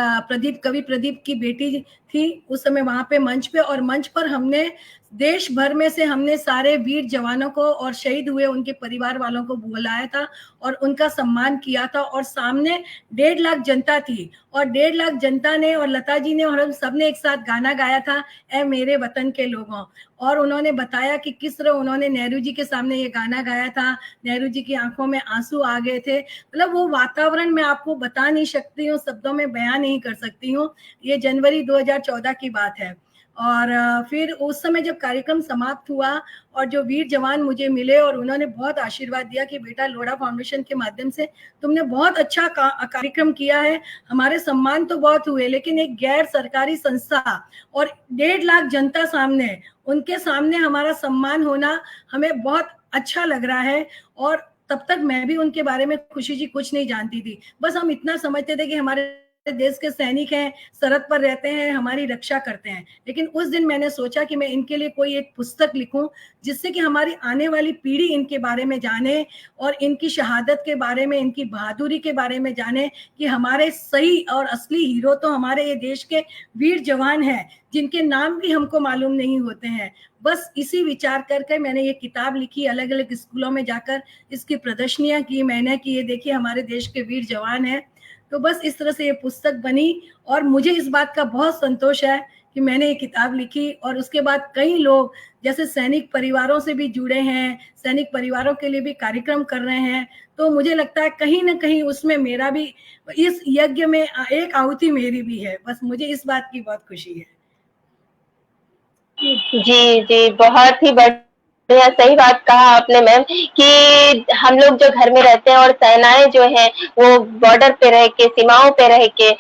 कवि प्रदीप की बेटी थी उस समय वहां पे मंच पे, और मंच पर हमने देश भर में से हमने सारे वीर जवानों को और शहीद हुए उनके परिवार वालों को बुलाया था और उनका सम्मान किया था। और सामने 1.5 लाख जनता थी और 1.5 लाख जनता ने और लता जी ने और हम सबने एक साथ गाना गाया था, ए मेरे वतन के लोगों। और उन्होंने बताया कि किस तरह उन्होंने नेहरू जी के सामने ये गाना गाया था, नेहरू जी की आंखों में आंसू आ गए थे। मतलब वो वातावरण मैं आपको बता नहीं सकती हूँ, शब्दों में बयान नहीं कर सकती हूँ। ये जनवरी 2014 की बात है। और फिर उस समय जब कार्यक्रम समाप्त हुआ और जो वीर जवान मुझे मिले और उन्होंने बहुत आशीर्वाद दिया कि बेटा लोढ़ा फाउंडेशन के माध्यम से तुमने बहुत अच्छा कार्यक्रम किया है, हमारे सम्मान तो बहुत हुए, लेकिन एक गैर सरकारी संस्था और 1.5 लाख जनता सामने, उनके सामने हमारा सम्मान होना हमें बहुत अच्छा लग रहा है। और तब तक मैं भी उनके बारे में खुशी जी कुछ नहीं जानती थी, बस हम इतना समझते थे कि हमारे देश के सैनिक हैं, सरहद पर रहते हैं, हमारी रक्षा करते हैं। लेकिन उस दिन मैंने सोचा कि मैं इनके लिए कोई एक पुस्तक लिखूं जिससे कि हमारी आने वाली पीढ़ी इनके बारे में जाने और इनकी शहादत के बारे में, इनकी बहादुरी के बारे में जाने कि हमारे सही और असली हीरो तो हमारे ये देश के वीर जवान हैं जिनके नाम भी हमको मालूम नहीं होते हैं। बस इसी विचार करके मैंने ये किताब लिखी, अलग अलग स्कूलों में जाकर इसकी प्रदर्शनियां की मैंने कि ये देखिए हमारे देश के वीर जवान हैं। तो बस इस तरह से ये पुस्तक बनी और मुझे इस बात का बहुत संतोष है कि मैंने ये किताब लिखी। और उसके बाद कई लोग जैसे सैनिक परिवारों से भी जुड़े हैं, सैनिक परिवारों के लिए भी कार्यक्रम कर रहे हैं। तो मुझे लगता है कहीं ना कहीं उसमें मेरा भी, इस यज्ञ में एक आहुति मेरी भी है। बस मुझे इस बात की बहुत खुशी है। जी जी, बहुत ही बढ़िया, सही बात कहा आपने मैम कि हम लोग जो घर में रहते हैं और सेनाएं जो हैं वो बॉर्डर पे रह के, सीमाओं पे रह के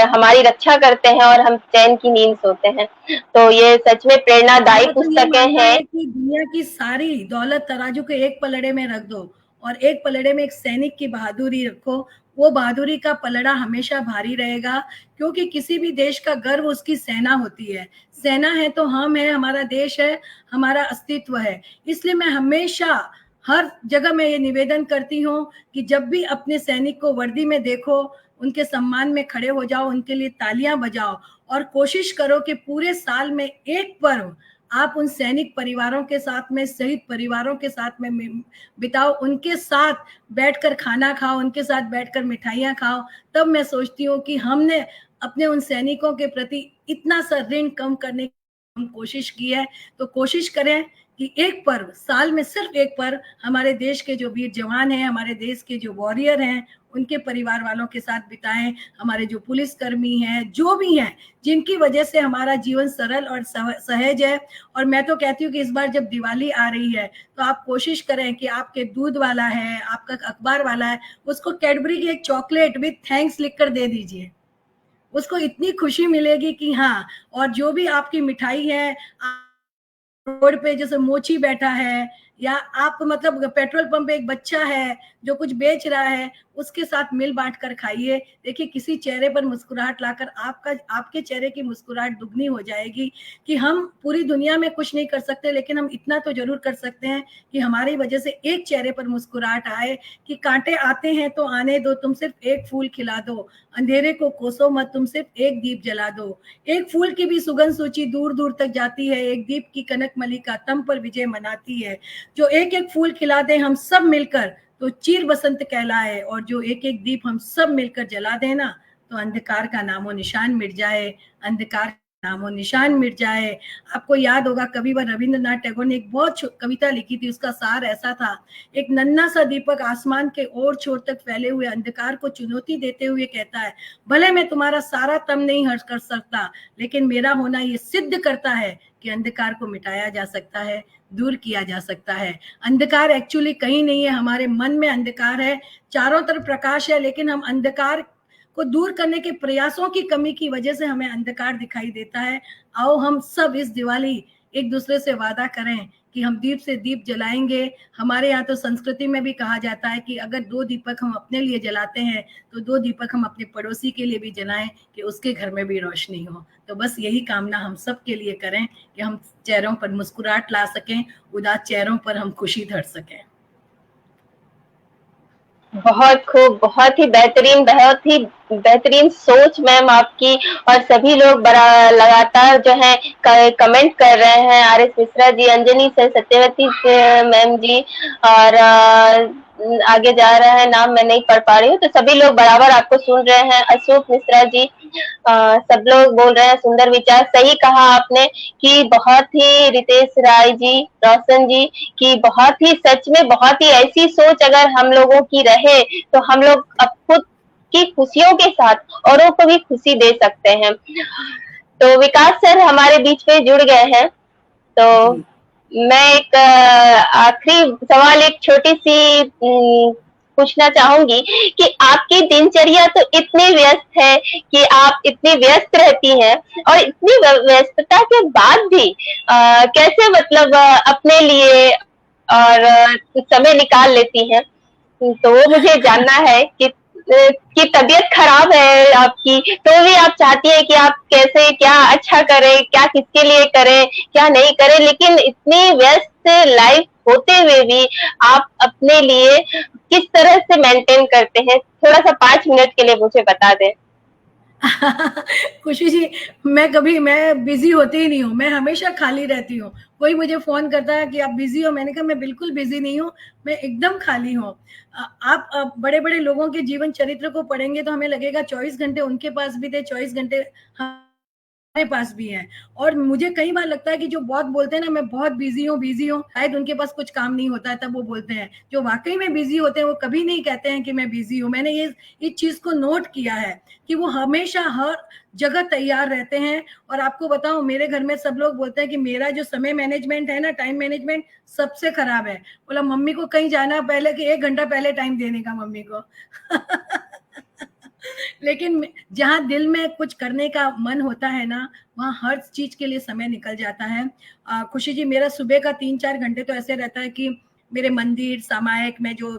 हमारी रक्षा करते हैं और हम चैन की नींद सोते हैं। तो ये सच में प्रेरणादायी पुस्तकें हैं। कि दुनिया की सारी दौलत तराजू के एक पलड़े में रख दो और एक पलड़े में एक सैनिक की बहादुरी रखो, वो बहादुरी का पलड़ा हमेशा भारी रहेगा, क्योंकि किसी भी देश का गर्व उसकी सेना होती है। सेना है तो हम है, हमारा देश है, हमारा अस्तित्व है। इसलिए मैं हमेशा हर जगह मैं ये निवेदन करती हूँ कि जब भी अपने सैनिक को वर्दी में देखो, उनके सम्मान में खड़े हो जाओ, उनके लिए तालियां बजाओ और कोशिश करो कि पूरे साल में एक पर्व आप उन सैनिक परिवारों के साथ में, शहीद परिवारों के साथ में बिताओ, उनके साथ बैठकर खाना खाओ, उनके साथ बैठकर मिठाइयाँ खाओ। तब मैं सोचती हूँ कि हमने अपने उन सैनिकों के प्रति इतना सा ऋण कम करने की हम कोशिश की है। तो कोशिश करें कि एक पर्व, साल में सिर्फ एक पर्व हमारे देश के जो वीर जवान हैं, हमारे देश के जो वॉरियर हैं, उनके परिवार वालों के साथ बिताएं। हमारे जो पुलिसकर्मी हैं, जो भी हैं, जिनकी वजह से हमारा जीवन सरल और सहज है। और मैं तो कहती हूँ कि इस बार जब दिवाली आ रही है तो आप कोशिश करें कि आपके दूध वाला है, आपका अखबार वाला है, उसको कैडबरी की एक चॉकलेट विथ थैंक्स लिखकर दे दीजिए। उसको इतनी खुशी मिलेगी कि हाँ। और जो भी आपकी मिठाई है, रोड पे जैसे मोची बैठा है या आप मतलब पेट्रोल पंप पे एक बच्चा है जो कुछ बेच रहा है, उसके साथ मिल बांट कर खाइए। देखिए किसी चेहरे पर मुस्कुराहट लाकर आपके चेहरे की मुस्कुराहट दुगनी हो जाएगी। कि हम पूरी दुनिया में कुछ नहीं कर सकते, लेकिन हम इतना तो जरूर कर सकते हैं कि हमारी वजह से एक चेहरे पर मुस्कुराहट आए कि कांटे आते हैं तो आने दो, तुम सिर्फ एक फूल खिला दो, अंधेरे को कोसो मत, तुम सिर्फ एक दीप जला दो। एक फूल की भी सुगंध सूची दूर दूर तक जाती है, एक दीप की कनक मलिका तम पर विजय मनाती है। जो एक एक फूल खिला दे हम सब मिलकर तो चीर बसंत कहलाए, और जो एक एक दीप हम सब मिलकर जला देना तो अंधकार का नामो निशान मिट जाए, अंधकार का नामो निशान मिट जाए। आपको याद होगा कविवर रविंद्रनाथ टैगोर ने एक बहुत कविता लिखी थी, उसका सार ऐसा था, एक नन्हा सा दीपक आसमान के ओर छोर तक फैले हुए अंधकार को चुनौती देते हुए कहता है, भले मैं तुम्हारा सारा तम नहीं हर्ष कर सकता, लेकिन मेरा होना ये सिद्ध करता है कि अंधकार को मिटाया जा सकता है, दूर किया जा सकता है। अंधकार एक्चुअली कहीं नहीं है, हमारे मन में अंधकार है, चारों तरफ प्रकाश है, लेकिन हम अंधकार को दूर करने के प्रयासों की कमी की वजह से हमें अंधकार दिखाई देता है। आओ हम सब इस दिवाली एक दूसरे से वादा करें कि हम दीप से दीप जलाएंगे। हमारे यहाँ तो संस्कृति में भी कहा जाता है कि अगर 2 दीपक हम अपने लिए जलाते हैं तो 2 दीपक हम अपने पड़ोसी के लिए भी जलाएं कि उसके घर में भी रोशनी हो। तो बस यही कामना हम सब के लिए करें कि हम चेहरों पर मुस्कुराहट ला सकें, उदास चेहरों पर हम खुशी धर सकें। बहुत खूब, बहुत ही बेहतरीन सोच मैम आपकी। और सभी लोग बड़ा लगातार जो है कमेंट कर रहे हैं, RS मिश्रा जी, अंजनी से, सत्यवती मैम जी, और आगे जा रहा है, नाम मैं नहीं पढ़ पा रही हूँ, तो सभी लोग बराबर आपको सुन रहे हैं। अशोक मिश्रा जी, सब लोग बोल रहे हैं सुंदर विचार, सही कहा आपने कि बहुत ही, रितेश राय जी, रोशन जी, कि बहुत ही सच में बहुत ही ऐसी सोच अगर हम लोगों की रहे तो हम लोग अब खुद की खुशियों के साथ औरों को भी खुशी दे सकते हैं। तो विकास सर हमारे बीच में जुड़ गए हैं, तो मैं एक आखिरी सवाल, एक छोटी सी पूछना चाहूंगी कि आपकी दिनचर्या तो इतनी व्यस्त है कि आप इतनी व्यस्त रहती हैं, और इतनी व्यस्तता के बाद भी कैसे मतलब अपने लिए और समय निकाल लेती हैं, तो वो मुझे जानना है कि तबीयत खराब है आपकी, तो भी आप चाहती है कि आप कैसे क्या अच्छा करें, क्या किसके लिए करें, क्या नहीं करें, लेकिन इतनी व्यस्त लाइफ होते हुए भी आप अपने लिए किस तरह से मेंटेन करते हैं, थोड़ा सा 5 मिनट के लिए मुझे बता दें। खुशी जी, मैं बिजी होती ही नहीं हूँ, मैं हमेशा खाली रहती हूँ। कोई मुझे फोन करता है कि आप बिजी हो, मैंने कहा मैं बिल्कुल बिजी नहीं हूँ, मैं एकदम खाली हूँ। आप बड़े बड़े लोगों के जीवन चरित्र को पढ़ेंगे तो हमें लगेगा 24 घंटे उनके पास भी थे, 24 घंटे हमारे पास भी हैं। और मुझे कई बार लगता है कि जो बहुत बोलते हैं ना मैं बहुत बिजी हूँ, शायद उनके पास कुछ काम नहीं होता है तब वो बोलते हैं। जो वाकई में बिजी होते हैं वो कभी नहीं कहते हैं कि मैं बिजी हूँ। मैंने ये इस चीज को नोट किया है कि वो हमेशा हर जगह तैयार रहते हैं। और आपको बताऊं, मेरे घर में सब लोग बोलते हैं कि मेरा जो समय मैनेजमेंट है ना, टाइम मैनेजमेंट सबसे खराब है। बोला मम्मी को कहीं जाना पहले कि 1 घंटा पहले टाइम देने का मम्मी को। लेकिन जहाँ दिल में कुछ करने का मन होता है ना, वहाँ हर चीज के लिए समय निकल जाता है। खुशी जी, मेरा सुबह का 3-4 घंटे तो ऐसे रहता है कि मेरे मंदिर सामायिक में जो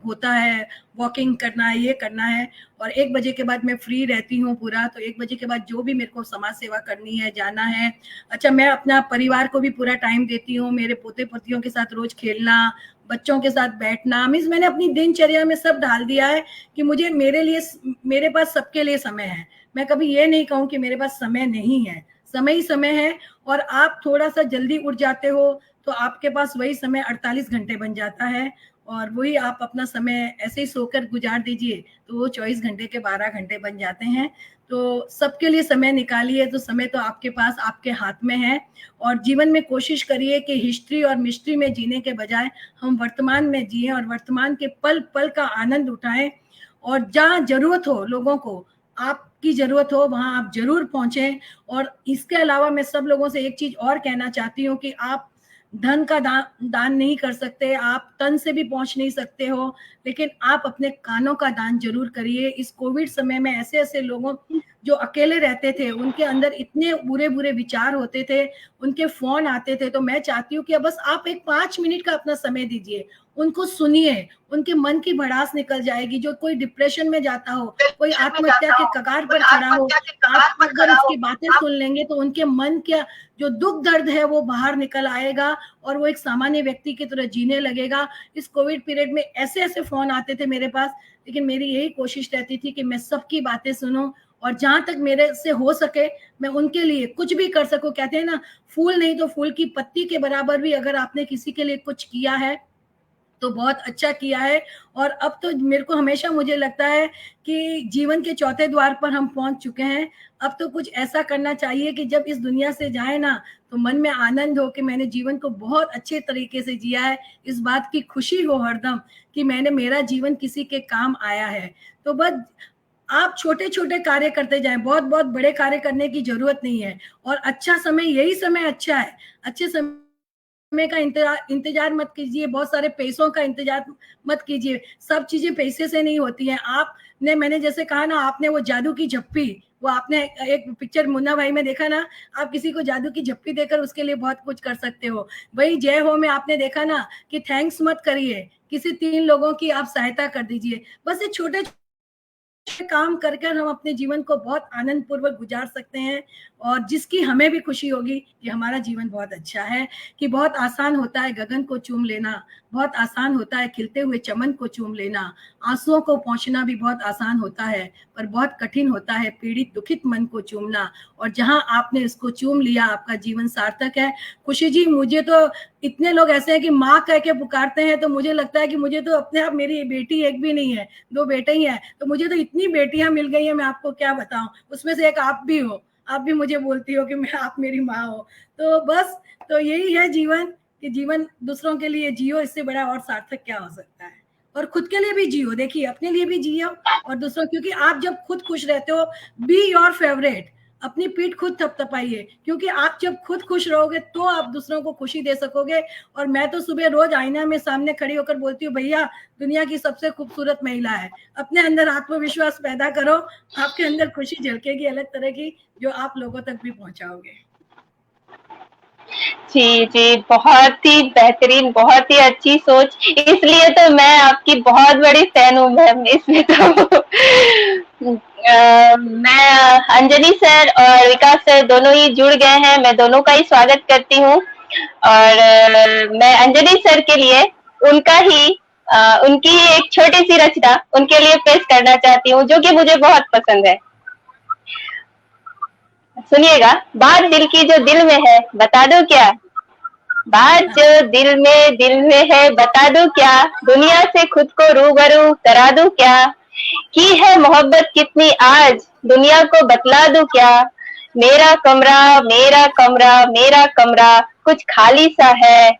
होता है, वॉकिंग करना है, ये करना है। और 1 बजे के बाद मैं फ्री रहती हूँ पूरा, तो 1 बजे के बाद जो भी मेरे को समाज सेवा करनी है, जाना है। अच्छा, मैं अपना परिवार को भी पूरा टाइम देती हूँ, मेरे पोते पोतियों के साथ रोज खेलना, बच्चों के साथ बैठना, मीन्स मैंने अपनी दिनचर्या में सब डाल दिया है कि मुझे मेरे पास सबके लिए समय है। मैं कभी ये नहीं कहूँ कि मेरे पास समय नहीं है, समय ही समय है। और आप थोड़ा सा जल्दी उठ जाते हो तो आपके पास वही समय 48 घंटे बन जाता है, और वही आप अपना समय ऐसे ही सोकर गुजार दीजिए तो वो 24 घंटे के 12 घंटे बन जाते हैं। तो सबके लिए समय निकालिए, तो समय तो आपके पास, आपके हाथ में है। और जीवन में कोशिश करिए कि हिस्ट्री और मिस्ट्री में जीने के बजाय हम वर्तमान में जिए और वर्तमान के पल पल का आनंद उठाएं। और जहाँ जरूरत हो लोगों को, आपकी जरूरत हो, वहां आप जरूर पहुंचे। और इसके अलावा मैं सब लोगों से एक चीज और कहना चाहती हूँ कि आप धन का दान नहीं कर सकते, आप तन से भी पहुंच नहीं सकते हो, लेकिन आप अपने कानों का दान जरूर करिए। इस कोविड समय में ऐसे ऐसे लोगों जो अकेले रहते थे, उनके अंदर इतने बुरे बुरे विचार होते थे, उनके फोन आते थे, तो मैं चाहती हूँ कि बस आप एक 5 मिनट का अपना समय दीजिए, उनको सुनिए, उनके मन की भड़ास निकल जाएगी। जो कोई डिप्रेशन में जाता हो, कोई आत्महत्या के कगार पर खड़ा हो, आप अगर उसकी बातें सुन लेंगे तो उनके मन का जो दुख दर्द है वो बाहर निकल आएगा और वो एक सामान्य व्यक्ति की तरह जीने लगेगा। इस कोविड पीरियड में ऐसे ऐसे फोन आते थे मेरे पास, लेकिन मेरी यही कोशिश रहती थी कि मैं सबकी बातें सुनूं और जहां तक मेरे से हो सके मैं उनके लिए कुछ भी कर सकूं। कहते हैं ना, फूल नहीं तो फूल की पत्ती के बराबर भी अगर आपने किसी के लिए कुछ किया है तो बहुत अच्छा किया है। और अब तो मेरे को हमेशा मुझे लगता है कि जीवन के चौथे द्वार पर हम पहुंच चुके हैं। अब तो कुछ ऐसा करना चाहिए कि जब इस दुनिया से जाए ना तो मन में आनंद हो कि मैंने जीवन को बहुत अच्छे तरीके से जिया है, इस बात की खुशी हो हरदम कि मेरा जीवन किसी के काम आया है। तो बस आप छोटे छोटे कार्य करते जाएं, बहुत बहुत बड़े कार्य करने की जरूरत नहीं है। और अच्छा समय, यही समय अच्छा है, अच्छे समय का इंतजार मत कीजिए, बहुत सारे पैसों का इंतजार मत कीजिए, सब चीजें पैसे से नहीं होती हैं। मैंने जैसे कहा ना, आपने वो जादू की झप्पी वो आपने एक पिक्चर मुन्ना भाई में देखा ना, आप किसी को जादू की झप्पी देकर उसके लिए बहुत कुछ कर सकते हो। वही जय हो में आपने देखा ना कि थैंक्स मत करिए, किसी 3 लोगों की आप सहायता कर दीजिए। बस ये छोटे काम कर हम अपने जीवन को बहुत आनंद पूर्वक गुजार सकते हैं, और जिसकी हमें भी खुशी होगी कि हमारा जीवन बहुत अच्छा है। कि बहुत आसान होता है गगन को चूम लेना, बहुत आसान होता है खिलते हुए चमन को चूम लेना, आंसुओं को पोंछना भी बहुत आसान होता है, पर बहुत कठिन होता है पीड़ित दुखित मन को चूमना। और जहां आपने इसको चूम लिया, आपका जीवन सार्थक है। खुशी जी, मुझे तो इतने लोग ऐसे हैं कि माँ कह के पुकारते हैं, तो मुझे लगता है कि मुझे तो अपने आप, मेरी बेटी एक भी नहीं है, 2 बेटे ही हैं, तो मुझे तो इतनी बेटियां मिल गई हैं, मैं आपको क्या बताऊं। उसमें से एक आप भी हो, आप भी मुझे बोलती हो कि मैं, आप मेरी माँ हो। तो बस, तो यही है जीवन, कि जीवन दूसरों के लिए जियो, इससे बड़ा और सार्थक क्या हो सकता है। और खुद के लिए भी जियो, देखिए अपने लिए भी जियो और दूसरों, क्योंकि आप जब खुद खुश रहते हो, बी योर फेवरेट, अपनी पीठ खुद थपथपाइए, क्योंकि आप जब खुद खुश रहोगे तो आप दूसरों को खुशी दे सकोगे। और मैं तो सुबह रोज आईना में सामने खड़ी होकर बोलती हूँ, भैया दुनिया की सबसे खूबसूरत महिला है। अपने अंदर आत्मविश्वास पैदा करो, आपके अंदर खुशी झलकेगी अलग तरह की, जो आप लोगों तक भी पहुंचाओगे। जी जी, बहुत ही बेहतरीन, बहुत ही अच्छी सोच। इसलिए तो मैं आपकी बहुत बड़ी फैन हूँ मैम। इसमें तो मैं, अंजलि सर और विकास सर दोनों ही जुड़ गए हैं, मैं दोनों का ही स्वागत करती हूँ। और मैं अंजलि सर के लिए उनका ही उनकी एक छोटी सी रचना उनके लिए पेश करना चाहती हूँ, जो कि मुझे बहुत पसंद है। सुनिएगा। बात दिल की जो दिल में है, बता दो क्या। बात जो दिल में है, बता दूं क्या। दुनिया से खुद को रूबरू करा दूं क्या। की है मोहब्बत कितनी आज, दुनिया को बतला दूं क्या। मेरा कमरा, मेरा कमरा, मेरा कमरा कुछ खाली सा है।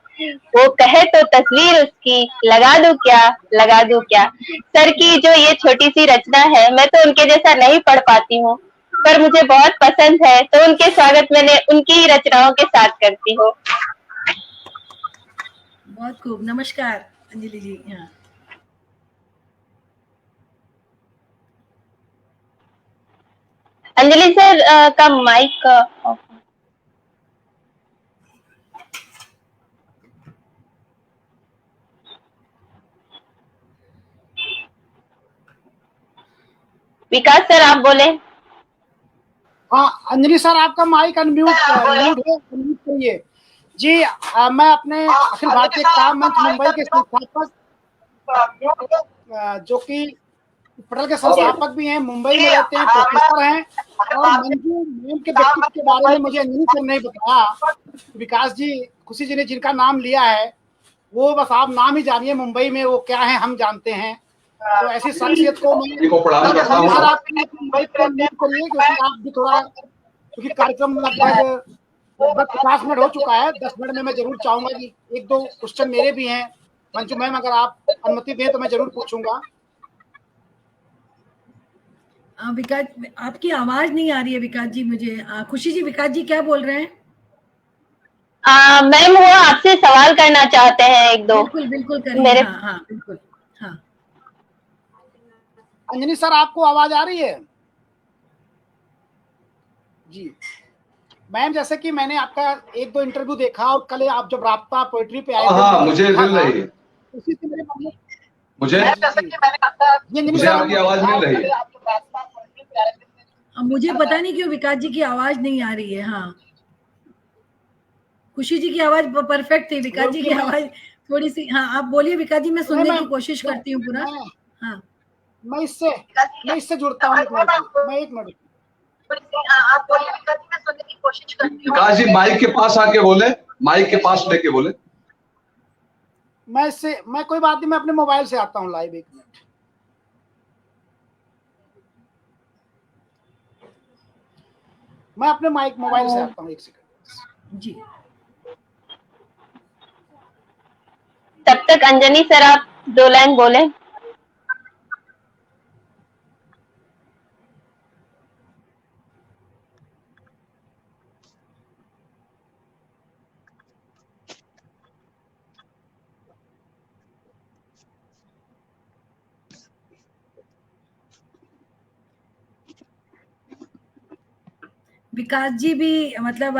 वो कहे तो तस्वीर उसकी लगा दूं क्या, लगा दूं क्या। सर की जो ये छोटी सी रचना है, मैं तो उनके जैसा नहीं पढ़ पाती हूँ, पर मुझे बहुत पसंद है, तो उनके स्वागत मैंने उनकी ही रचनाओं के साथ करती हूँ। बहुत खूब, नमस्कार अंजलि जी। हाँ, अंजलि सर का माइक ऑफ। विकास सर आप बोले। हाँ अंजलि सर, आपका माइक अनम्यूट म्यूट है, अनम्यूट करिए। जी मैं अपने अखिल भारतीय काम मंच मुंबई के संस्थापक, जो कि पटल के संस्थापक भी हैं, मुंबई में रहते हैं, प्रोफेसर हैं। और मंजू मैम के व्यक्तित्व के बारे में मुझे अंजलि सर ने बताया। विकास जी, खुशी जी ने जिनका नाम लिया है, वो बस आप नाम ही जानिए, मुंबई में वो क्या है हम जानते हैं। तो ऐसी शख्सियत को मैं सर, आप मुंबई को अनम्यूट करिए, क्योंकि आप भी थोड़ा, क्योंकि कार्यक्रम लगभग 50 मिनट हो चुका है। 10 मिनट में मैं जरूर चाहूंगा कि 1-2 क्वेश्चन मेरे भी हैं। मंजू मैम, अगर आप अनुमति दें तो मैं जरूर पूछूंगा। विकास, आपकी आवाज नहीं आ रही है विकास जी मुझे। खुशी जी, विकास जी क्या बोल रहे हैं? मैम वो आपसे सवाल करना चाहते हैं एक दो। बिल्कुल बिल्कुल करिए। मेरे हाँ हाँ बिल्कुल। हाँ अंजनी सर, आपको आवाज आ रही है? जी मैम, जैसे कि मैंने आपका 1-2 इंटरव्यू देखा, और कल आप जब राब्ता पोएट्री पे आए थे, हाँ, मुझे मिल रही है। उसी से मेरे मन में, मुझे आपकी आवाज मिल रही है। मुझे पता नहीं क्यों विकास जी की आवाज नहीं आ रही है। हाँ, खुशी जी की आवाज परफेक्ट थी, विकास जी की आवाज थोड़ी सी। हाँ, आप बोलिए विकास जी, मैं सुनने की कोशिश करती हूँ पूरा। हाँ, मैं इससे जुड़ता हूँ। एक मिनट विकास जी माइक के पास आके बोले, माइक के पास लेके बोले। मैं कोई बात नहीं, मैं अपने मोबाइल से आता हूँ लाइव। 1 मिनट, मैं अपने मोबाइल से आता हूँ, 1 सेकंड जी। तब तक अंजनी सर आप 2 लाइन बोले। विकास जी भी मतलब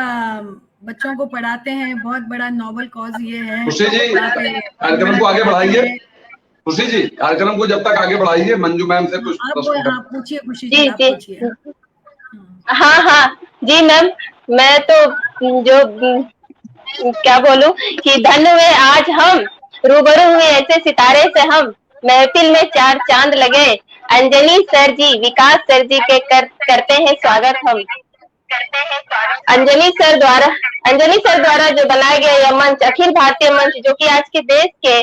बच्चों को पढ़ाते हैं, बहुत बड़ा नोबल कॉज ये है। खुशी जी यहाँ पे कार्यक्रम को आगे बढ़ाइए। खुशी जी कार्यक्रम को जब तक आगे बढ़ाइए, मंजू मैम से कुछ प्रश्न आप पूछिए खुशी जी जी, आप जी पूछिए। हाँ हाँ जी मैम, मैं तो जो क्या बोलूं कि धन्य हुए आज हम रूबरू हुए ऐसे सितारे से, हम महफिल में चार चांद लगे। अंजनी सर जी, विकास सर जी के करते हैं स्वागत हम। अंजनी सर द्वारा जो बनाया गया यह मंच, अखिल भारतीय मंच, जो कि आज के देश के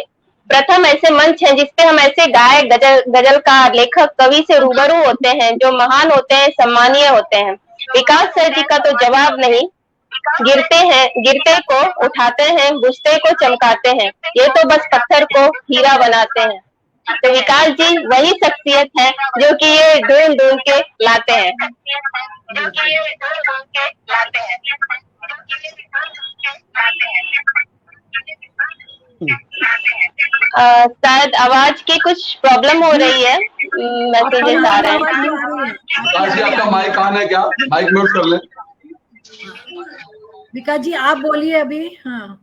प्रथम ऐसे मंच हैं जिसपे हम ऐसे गायक, गजलकार, लेखक, कवि से रूबरू होते हैं जो महान होते हैं, सम्मानीय होते हैं। विकास सर जी का तो जवाब नहीं, गिरते को उठाते हैं, बुझते को चमकाते हैं, ये तो बस पत्थर को हीरा बनाते हैं। तो विकास जी वही शख्सियत है जो कि ये ढूंढ ढूंढ के लाते हैं। शायद आवाज की कुछ प्रॉब्लम हो रही है, मैसेजेस आ रहे हैं। विकास जी आपका माइक ऑन है क्या? माइक म्यूट कर लें। विकास जी आप बोलिए अभी। हाँ,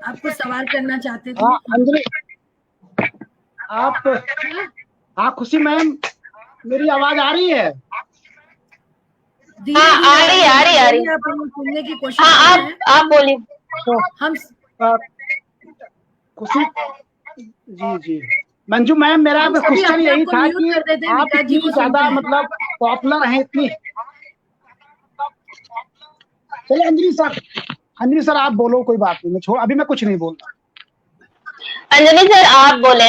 आप कुछ सवाल करना चाहते थे? हाँ अंजलि, आप हाँ खुशी मैम, मेरी आवाज आ रही है? हाँ आ रही है। आप सुनने की कोशिश हाँ कर रहे हैं। आप बोलिए। तो हम खुशी जी मंजू मैम, मेरा क्वेश्चन यही था कि आप इतनी ज्यादा मतलब पॉपुलर हैं, इतनी। चलिए अंजलि सर आप बोलो, कोई बात नहीं, मैं छोड़, अभी मैं कुछ नहीं बोल रहा। अंजलि सर आप बोले,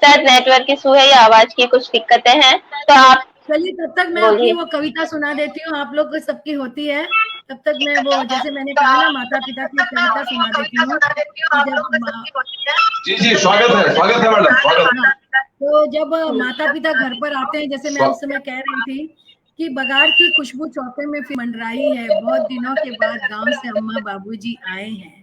शायद नेटवर्क इशू है या आवाज की कुछ दिक्कतें हैं, तो आप चलिए तब तक मैं अपनी वो कविता सुना देती हूँ, आप लोग को सबकी होती है। तब तक मैं वो, जैसे मैंने कहा ना, माता पिता की कविता सुना देती हूँ। जी स्वागत है मैडम, स्वागत। तो जब माता पिता घर पर आते हैं, जैसे मैं उस समय कह रही थी कि बघार की खुशबू चौके में फिर मंडराई है, बहुत दिनों के बाद गांव से अम्मा बाबूजी आए हैं।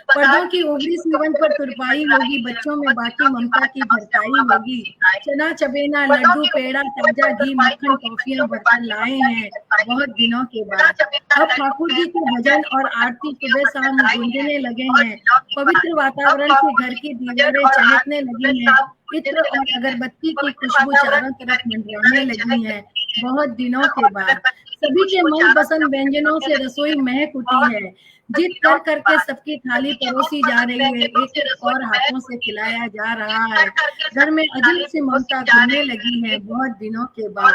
पर्दों की उभरी सिवन पर तुरपाई होगी, बच्चों में बाकी ममता की भरपाई होगी। चना चबेना लड्डू पेड़ा ताजा घी मक्खन टॉफियां भरकर लाए हैं बहुत दिनों के बाद। अब ठाकुर जी के भजन और आरती सुबह शाम गूंजने लगे हैं। पवित्र वातावरण से घर की दीवारें चहकने लगी हैं। इत्र और अगरबत्ती की खुशबू चारों तरफ मंडराने लगी है बहुत दिनों के बाद। सभी के मन पसंद व्यंजनों से रसोई महक उठी है। जिद कर करके सबकी थाली परोसी जा रही है, एक और हाथों से खिलाया जा रहा है। घर में अजीब सी ममता घुलने लगी है बहुत दिनों के बाद।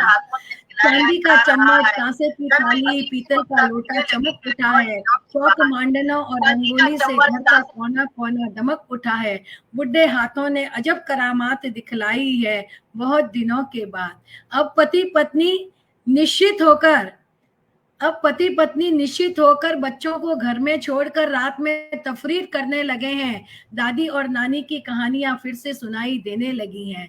चांदी का चम्मच, कांसे की थाली, पीतल का लोटा चमक उठा है। चौक मांडना और रंगोली से घर का कोना कोना दमक उठा है। बुढ़े हाथों ने अजब करामात दिखलाई है बहुत दिनों के बाद। अब पति पत्नी निश्चित होकर बच्चों को घर में छोड़कर रात में तफरीर करने लगे हैं। दादी और नानी की कहानियां फिर से सुनाई देने लगी हैं।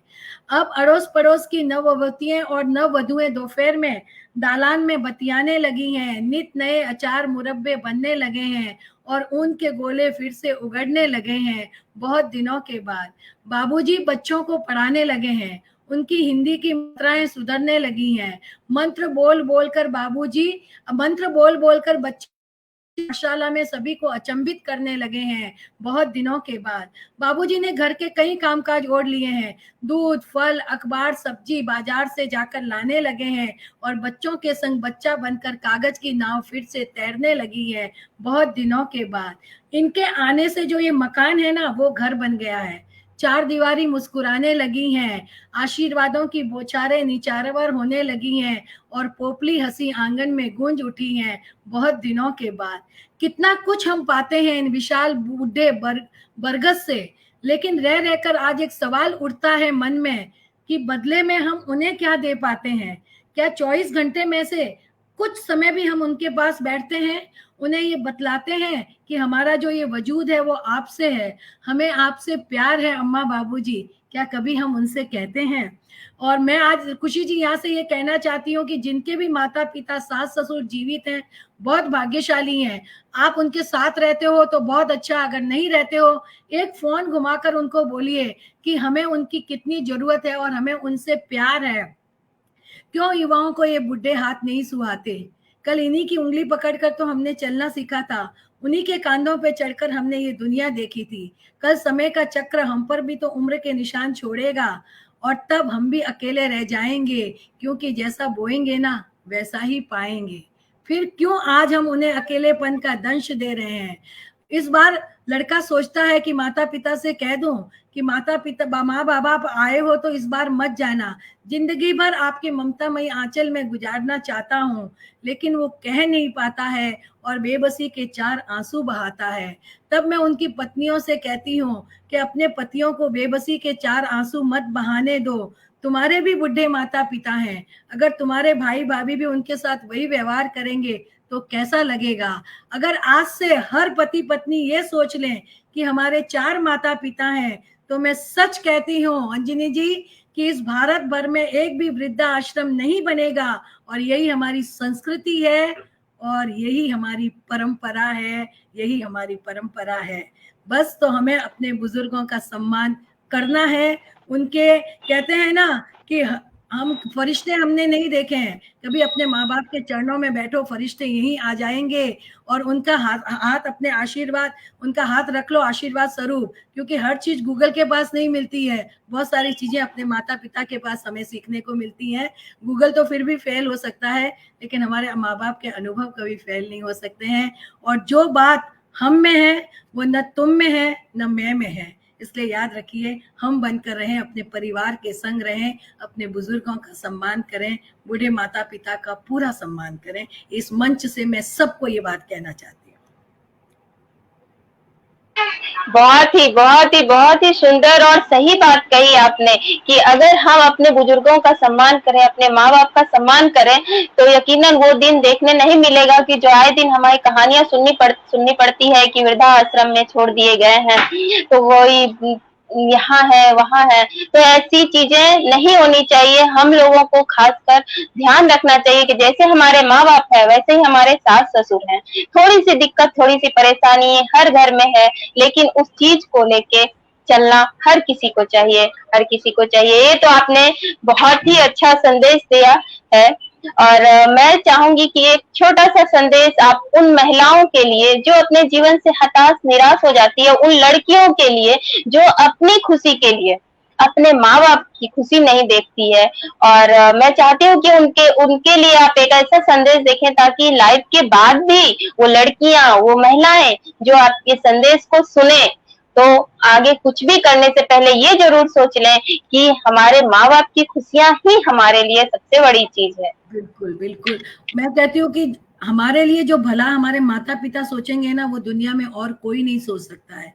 अब अड़ोस पड़ोस की नववधुएं और नववधुएं दोपहर में दालान में बतियाने लगी हैं। नित नए अचार मुरब्बे बनने लगे हैं और ऊन के गोले फिर से उगड़ने लगे हैं बहुत दिनों के बाद। बाबूजी बच्चों को पढ़ाने लगे हैं, उनकी हिंदी की मात्राएं सुधरने लगी हैं। मंत्र बोल बोल कर बच्चे पाठशाला में सभी को अचंभित करने लगे हैं बहुत दिनों के बाद। बाबूजी ने घर के कई कामकाज ओढ़ लिए हैं। दूध, फल, अखबार, सब्जी बाजार से जाकर लाने लगे हैं और बच्चों के संग बच्चा बनकर कागज की नाव फिर से तैरने लगी है बहुत दिनों के बाद। इनके आने से जो ये मकान है ना, वो घर बन गया है। चार दीवारी मुस्कुराने लगी हैं, आशीर्वादों की बौछारें निचारवर होने लगी हैं और पोपली हंसी आंगन में गूंज उठी हैं बहुत दिनों के बाद। कितना कुछ हम पाते हैं इन विशाल बूढ़े बरगद से, लेकिन रह रहकर आज एक सवाल उठता है मन में कि बदले में हम उन्हें क्या दे पाते हैं। क्या 24 घंटे में से कुछ समय भी हम उनके पास बैठते हैं, उन्हें ये बतलाते हैं कि हमारा जो ये वजूद है वो आपसे है, हमें आपसे प्यार है अम्मा बाबूजी? क्या कभी हम उनसे कहते हैं? और मैं आज खुशी जी यहाँ से ये कहना चाहती हूँ कि जिनके भी माता पिता सास ससुर जीवित हैं, बहुत भाग्यशाली हैं। आप उनके साथ रहते हो तो बहुत अच्छा, अगर नहीं रहते हो एक फोन घुमाकर उनको बोलिए कि हमें उनकी कितनी जरूरत है और हमें उनसे प्यार है, क्यों युवाओं को ये बुढ़े हाथ नहीं सुहाते? कल इन्हीं की उंगली पकड़कर तो हमने चलना सीखा था, उन्हीं के कांधों पे चढ़कर हमने ये दुनिया देखी थी। कल समय का चक्र हम पर भी तो उम्र के निशान छोड़ेगा और तब हम भी अकेले रह जाएंगे, क्योंकि जैसा बोएंगे ना वैसा ही पाएंगे। फिर क्यों आज हम उन्हें अकेलेपन का दंश दे रहे हैं? इस बार लड़का सोचता है कि माता पिता से कह दूं कि माता पिता माँ बाबा आप आए हो तो इस बार मत जाना, जिंदगी भर आपके ममतामयी आंचल में गुजारना चाहता हूँ, लेकिन वो कह नहीं पाता है और बेबसी के 4 आंसू बहाता है। तब मैं उनकी पत्नियों से कहती हूँ कि अपने पतियों को बेबसी के 4 आंसू मत बहाने दो, तुम्हारे भी बुढ़े माता पिता हैं, अगर तुम्हारे भाई भाभी भी उनके साथ वही व्यवहार करेंगे तो कैसा लगेगा? अगर आज से हर पति पत्नी ये सोच लें कि हमारे 4 माता पिता हैं, तो मैं सच कहती हूँ अंजनी जी कि इस भारत भर में एक भी वृद्धा आश्रम नहीं बनेगा, और यही हमारी संस्कृति है और यही हमारी परंपरा है, यही हमारी परंपरा है। बस तो हमें अपने बुजुर्गों का सम्मान करना है। उनके कहते हैं ना कि हम फरिश्ते हमने नहीं देखे हैं, कभी अपने माँ बाप के चरणों में बैठो, फरिश्ते यहीं आ जाएंगे और उनका हाथ अपने आशीर्वाद, उनका हाथ रख लो आशीर्वाद स्वरूप, क्योंकि हर चीज गूगल के पास नहीं मिलती है, बहुत सारी चीजें अपने माता पिता के पास हमें सीखने को मिलती हैं। गूगल तो फिर भी फेल हो सकता है, लेकिन हमारे माँ बाप के अनुभव कभी फेल नहीं हो सकते हैं। और जो बात हम में है वो न तुम में है न मैं में है, इसलिए याद रखिए, हम बनकर रहें, अपने परिवार के संग रहें, अपने बुजुर्गों का सम्मान करें, बूढ़े माता पिता का पूरा सम्मान करें। इस मंच से मैं सबको ये बात कहना चाहती हूँ। बहुत ही सुंदर और सही बात कही आपने कि अगर हम अपने बुजुर्गों का सम्मान करें, अपने माँ बाप का सम्मान करें, तो यकीनन वो दिन देखने नहीं मिलेगा कि जो आए दिन हमारी कहानियां सुननी पड़ती है कि वृद्धा आश्रम में छोड़ दिए गए हैं, तो वही यहाँ है वहाँ है। तो ऐसी चीजें नहीं होनी चाहिए। हम लोगों को खासकर ध्यान रखना चाहिए कि जैसे हमारे माँ बाप है वैसे ही हमारे सास ससुर हैं। थोड़ी सी दिक्कत, थोड़ी सी परेशानी हर घर में है, लेकिन उस चीज को लेके चलना हर किसी को चाहिए, हर किसी को चाहिए। ये तो आपने बहुत ही अच्छा संदेश दिया है। और मैं चाहूंगी कि एक छोटा सा संदेश आप उन महिलाओं के लिए जो अपने जीवन से हताश निराश हो जाती है, उन लड़कियों के लिए जो अपनी खुशी के लिए अपने माँ बाप की खुशी नहीं देखती है, और मैं चाहती हूँ कि उनके लिए आप एक ऐसा संदेश देखें ताकि लाइफ के बाद भी वो लड़कियां, वो महिलाएं जो आपके संदेश को सुने, तो आगे कुछ भी करने से पहले ये जरूर सोच लें कि हमारे माँ बाप की खुशियां ही हमारे लिए सबसे बड़ी चीज है। बिल्कुल बिल्कुल, मैं कहती हूँ कि हमारे लिए जो भला हमारे माता पिता सोचेंगे ना, वो दुनिया में और कोई नहीं सोच सकता है।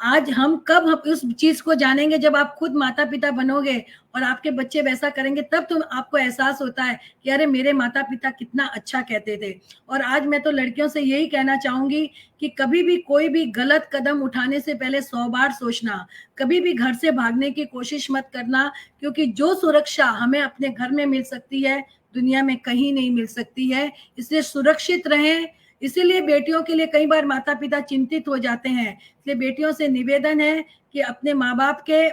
आज हम कब उस चीज को जानेंगे जब आप खुद माता पिता बनोगे और आपके बच्चे वैसा करेंगे, तब तो आपको एहसास होता है कि अरे मेरे माता पिता कितना अच्छा कहते थे। और आज मैं तो लड़कियों से यही कहना चाहूंगी कि कभी भी कोई भी गलत कदम उठाने से पहले 100 बार सोचना, कभी भी घर से भागने की कोशिश मत करना, क्योंकि जो सुरक्षा हमें अपने घर में मिल सकती है दुनिया में कहीं नहीं मिल सकती है। इसलिए सुरक्षित रहें। इसीलिए बेटियों के लिए कई बार माता पिता चिंतित हो जाते हैं। इसलिए बेटियों से निवेदन है कि अपने माँ बाप के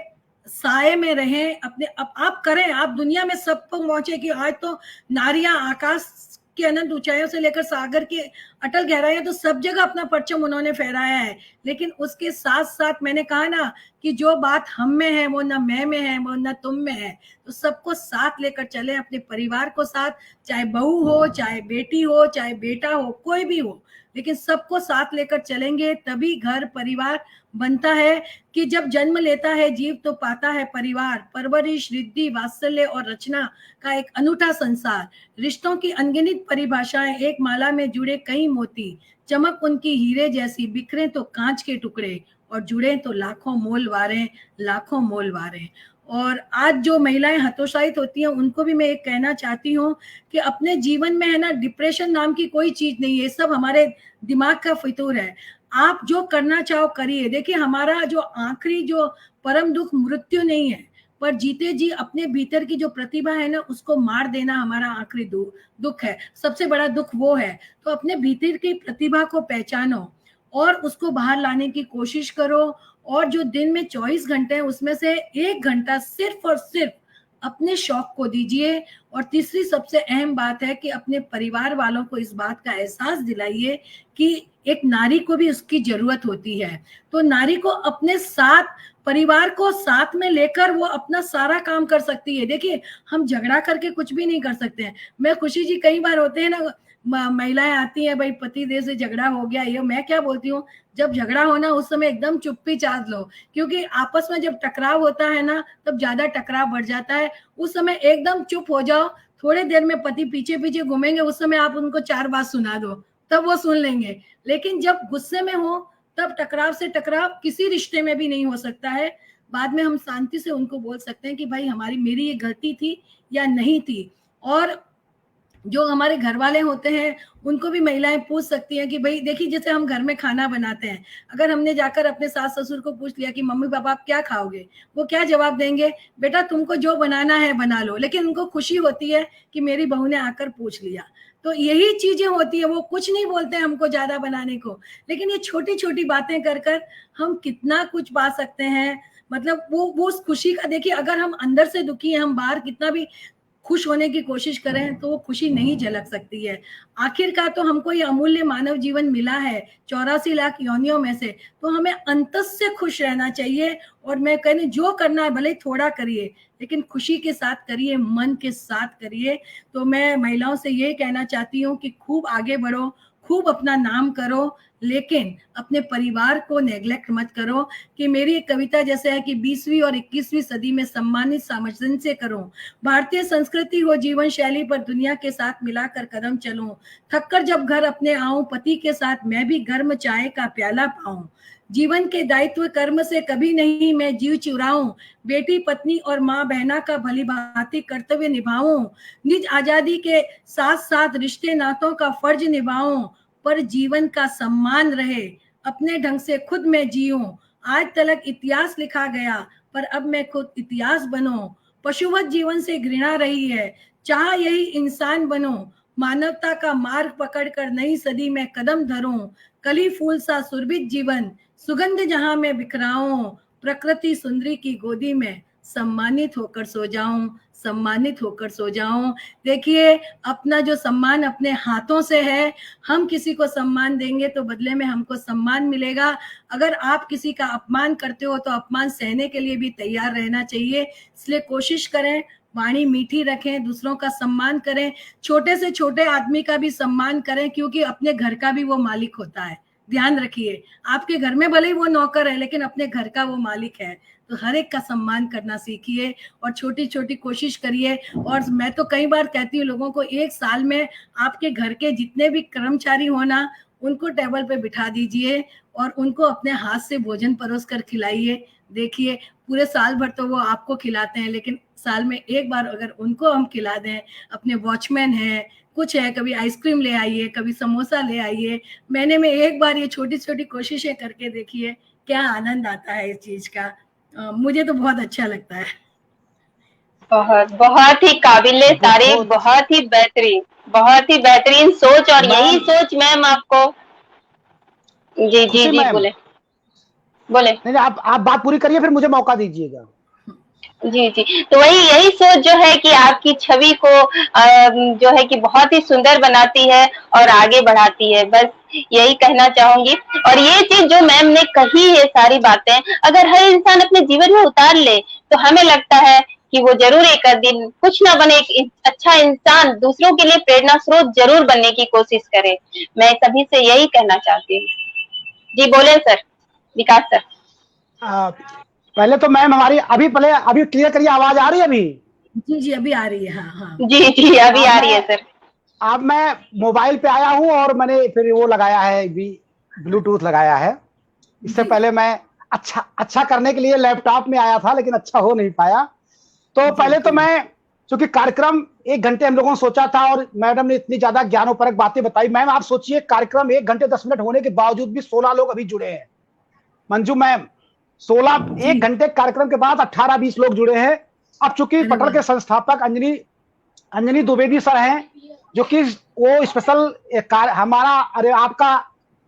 साए में रहें, अपने आप करें, आप दुनिया में सब पर पहुंचे कि आज तो नारियां आकाश की अनंत ऊंचाइयों से लेकर सागर की अटल गहराइयां, तो सब जगह अपना परचम उन्होंने फहराया है। लेकिन उसके साथ साथ मैंने कहा ना कि जो बात हम में है वो न मैं में है, वो न तुम में है, तो सबको साथ लेकर चले, अपने परिवार को साथ, चाहे बहू हो, चाहे बेटी हो, चाहे बेटा हो, कोई भी हो, लेकिन सबको साथ लेकर चलेंगे तभी घर परिवार बनता है। कि जब जन्म लेता है जीव तो पाता है परिवार, परवरिश, रिद्धि, वात्सल्य और रचना का एक अनूठा संसार। रिश्तों की अनगिनत परिभाषाएं, एक माला में जुड़े कई मोती, चमक उनकी हीरे जैसी, बिखरे तो कांच के टुकड़े और जुड़े तो लाखों मोल वारे, लाखों मोल वारे। और आज जो महिलाएं हतोत्साहित होती हैं उनको भी मैं एक कहना चाहती हूँ कि अपने जीवन में है ना, डिप्रेशन नाम की कोई चीज नहीं है, सब हमारे दिमाग का फितूर है। आप जो करना चाहो करिए। देखिए, हमारा जो आखिरी जो परम दुख मृत्यु नहीं है, पर जीते जी अपने भीतर की जो प्रतिभा है ना उसको मार देना हमारा आखिरी दुख है। सबसे बड़ा दुख वो है। तो अपने भीतर की प्रतिभा को पहचानो और उसको बाहर लाने की कोशिश करो। और जो दिन में 24 घंटे हैं उसमें से 1 घंटा सिर्फ और सिर्फ अपने शौक को दीजिए। और तीसरी सबसे अहम बात है कि अपने परिवार वालों को इस बात का एहसास दिलाइए कि एक नारी को भी उसकी जरूरत होती है। तो नारी को अपने साथ, परिवार को साथ में लेकर वो अपना सारा काम कर सकती है। देखिए, हम झगड़ा करके कुछ भी नहीं कर सकते हैं। मैं खुशी जी, कई बार होते हैं ना, महिलाएं आती हैं, भाई पति देव से झगड़ा हो गया, ये मैं क्या बोलती हूँ, जब झगड़ा होना उस समय एकदम चुप्पी चाट लो, क्योंकि आपस में जब टकराव होता है ना तब ज्यादा टकराव बढ़ जाता है। उस समय एकदम चुप हो जाओ, थोड़े देर में पति पीछे पीछे घूमेंगे, उस समय आप उनको 4 बात सुना दो, तब वो सुन लेंगे। लेकिन जब गुस्से में हो तब टकराव से टकराव किसी रिश्ते में भी नहीं हो सकता है। बाद में हम शांति से उनको बोल सकते हैं कि भाई मेरी ये गलती थी या नहीं थी। और जो हमारे घर वाले होते हैं उनको भी महिलाएं पूछ सकती हैं कि भाई देखिए, जैसे हम घर में खाना बनाते हैं, अगर हमने जाकर अपने सास ससुर को पूछ लिया कि मम्मी पापा आप क्या खाओगे, वो क्या जवाब देंगे, बेटा तुमको जो बनाना है बना लो। लेकिन उनको खुशी होती है कि मेरी बहू ने आकर पूछ लिया। तो यही चीजें होती है, वो कुछ नहीं बोलते हैं हमको ज्यादा बनाने को, लेकिन ये छोटी छोटी बातें कर कर हम कितना कुछ पा सकते हैं। मतलब वो उस खुशी का, देखिए अगर हम अंदर से दुखी हैं, हम बाहर कितना भी खुश होने की कोशिश करें तो वो खुशी नहीं झलक सकती है। आखिरकार तो हमको ये अमूल्य मानव जीवन मिला है 84 लाख योनियों में से, तो हमें अंतस से खुश रहना चाहिए। और मैं कहने, जो करना है भले थोड़ा करिए, लेकिन खुशी के साथ करिए, मन के साथ करिए। तो मैं महिलाओं से ये कहना चाहती हूँ कि खूब आगे बढ़ो, खूब अपना नाम करो, लेकिन अपने परिवार को नेग्लेक्ट मत करो। कि मेरी एक कविता जैसे है कि 20वीं और 21वीं सदी में सम्मानित सामंजस्य से करो, भारतीय संस्कृति हो जीवन शैली पर दुनिया के साथ मिलाकर कदम चलूं, थककर जब घर अपने आऊं पति के साथ मैं भी गर्म चाय का प्याला पाऊं, जीवन के दायित्व कर्म से कभी नहीं मैं जीव चुराऊं, बेटी पत्नी और माँ बहना का भली भांति कर्तव्य निभाऊं, निज आजादी के साथ साथ रिश्ते नातों का फर्ज निभाऊं, पर जीवन का सम्मान रहे, अपने ढंग से खुद में जीऊं, आज तलक इतिहास लिखा गया पर अब मैं खुद इतिहास बनूं, पशुवत जीवन से घृणा रही है, चाह यही इंसान बनूं, मानवता का मार्ग पकड़कर नई सदी में कदम धरूं, कली फूल सा सुरभित जीवन सुगंध जहां में बिखराऊं, प्रकृति सुंदरी की गोदी में सम्मानित होकर सो जाऊं, सम्मानित होकर सो जाऊं। देखिए, अपना जो सम्मान अपने हाथों से है, हम किसी को सम्मान देंगे तो बदले में हमको सम्मान मिलेगा। अगर आप किसी का अपमान करते हो तो अपमान सहने के लिए भी तैयार रहना चाहिए। इसलिए कोशिश करें, वाणी मीठी रखें, दूसरों का सम्मान करें, छोटे से छोटे आदमी का भी सम्मान करें, क्योंकि अपने घर का भी वो मालिक होता है। ध्यान रखिए, आपके घर में भले ही वो नौकर है, लेकिन अपने घर का वो मालिक है। तो हर एक का सम्मान करना सीखिए और छोटी छोटी कोशिश करिए। और मैं तो कई बार कहती हूँ लोगों को, 1 साल में आपके घर के जितने भी कर्मचारी हो ना, उनको टेबल पे बिठा दीजिए और उनको अपने हाथ से भोजन परोस कर खिलाइए। देखिए, पूरे साल भर तो वो आपको खिलाते हैं, लेकिन साल में एक बार अगर उनको हम खिला दें, अपने वॉचमैन है, कुछ है, कभी आइसक्रीम ले आइए, कभी समोसा ले आइए, महीने में एक बार ये छोटी छोटी कोशिशें करके देखिए, क्या आनंद आता है इस चीज का। मुझे तो बहुत अच्छा लगता है। बहुत बहुत ही काबिले तारीफ, बहुत ही बेहतरीन सोच। और यही सोच मैम आपको, जी जी जी, बोले नहीं, आप बात पूरी करिए, फिर मुझे मौका दीजिएगा। जी जी, तो यही सोच जो है कि आपकी छवि को जो है कि बहुत ही सुंदर बनाती है और आगे बढ़ाती है। बस यही कहना चाहूंगी। और ये चीज जो मैम ने कही है, सारी बातें अगर हर इंसान अपने जीवन में उतार ले तो हमें लगता है कि वो जरूर एक दिन कुछ ना बने, एक अच्छा इंसान, दूसरों के लिए प्रेरणा स्रोत जरूर बनने की कोशिश करे। मैं सभी से यही कहना चाहती हूँ। जी बोले सर, विकास सर। पहले तो मैम हमारी अभी क्लियर करिए, आवाज आ रही है अभी? जी जी, अभी आ रही है। हाँ हाँ, जी जी, अभी आ रही है सर। अब मैं मोबाइल पे आया हूँ और मैंने फिर वो लगाया है, भी ब्लूटूथ लगाया है। इससे पहले मैं अच्छा करने के लिए लैपटॉप में आया था, लेकिन अच्छा हो नहीं पाया। तो पहले तो मैं, चूंकि कार्यक्रम 1 घंटे हम लोगों ने सोचा था और मैडम ने इतनी ज्यादा ज्ञानोपरक बातें बताई। मैम आप सोचिए, कार्यक्रम 1 घंटे 10 मिनट होने के बावजूद भी 16 लोग अभी जुड़े हैं। मंजू मैम, 1 घंटे कार्यक्रम के बाद 18-20 लोग जुड़े हैं। अब चूंकि पटल के संस्थापक अंजनी द्विवेदी सर हैं, जो कि वो स्पेशल हमारा आपका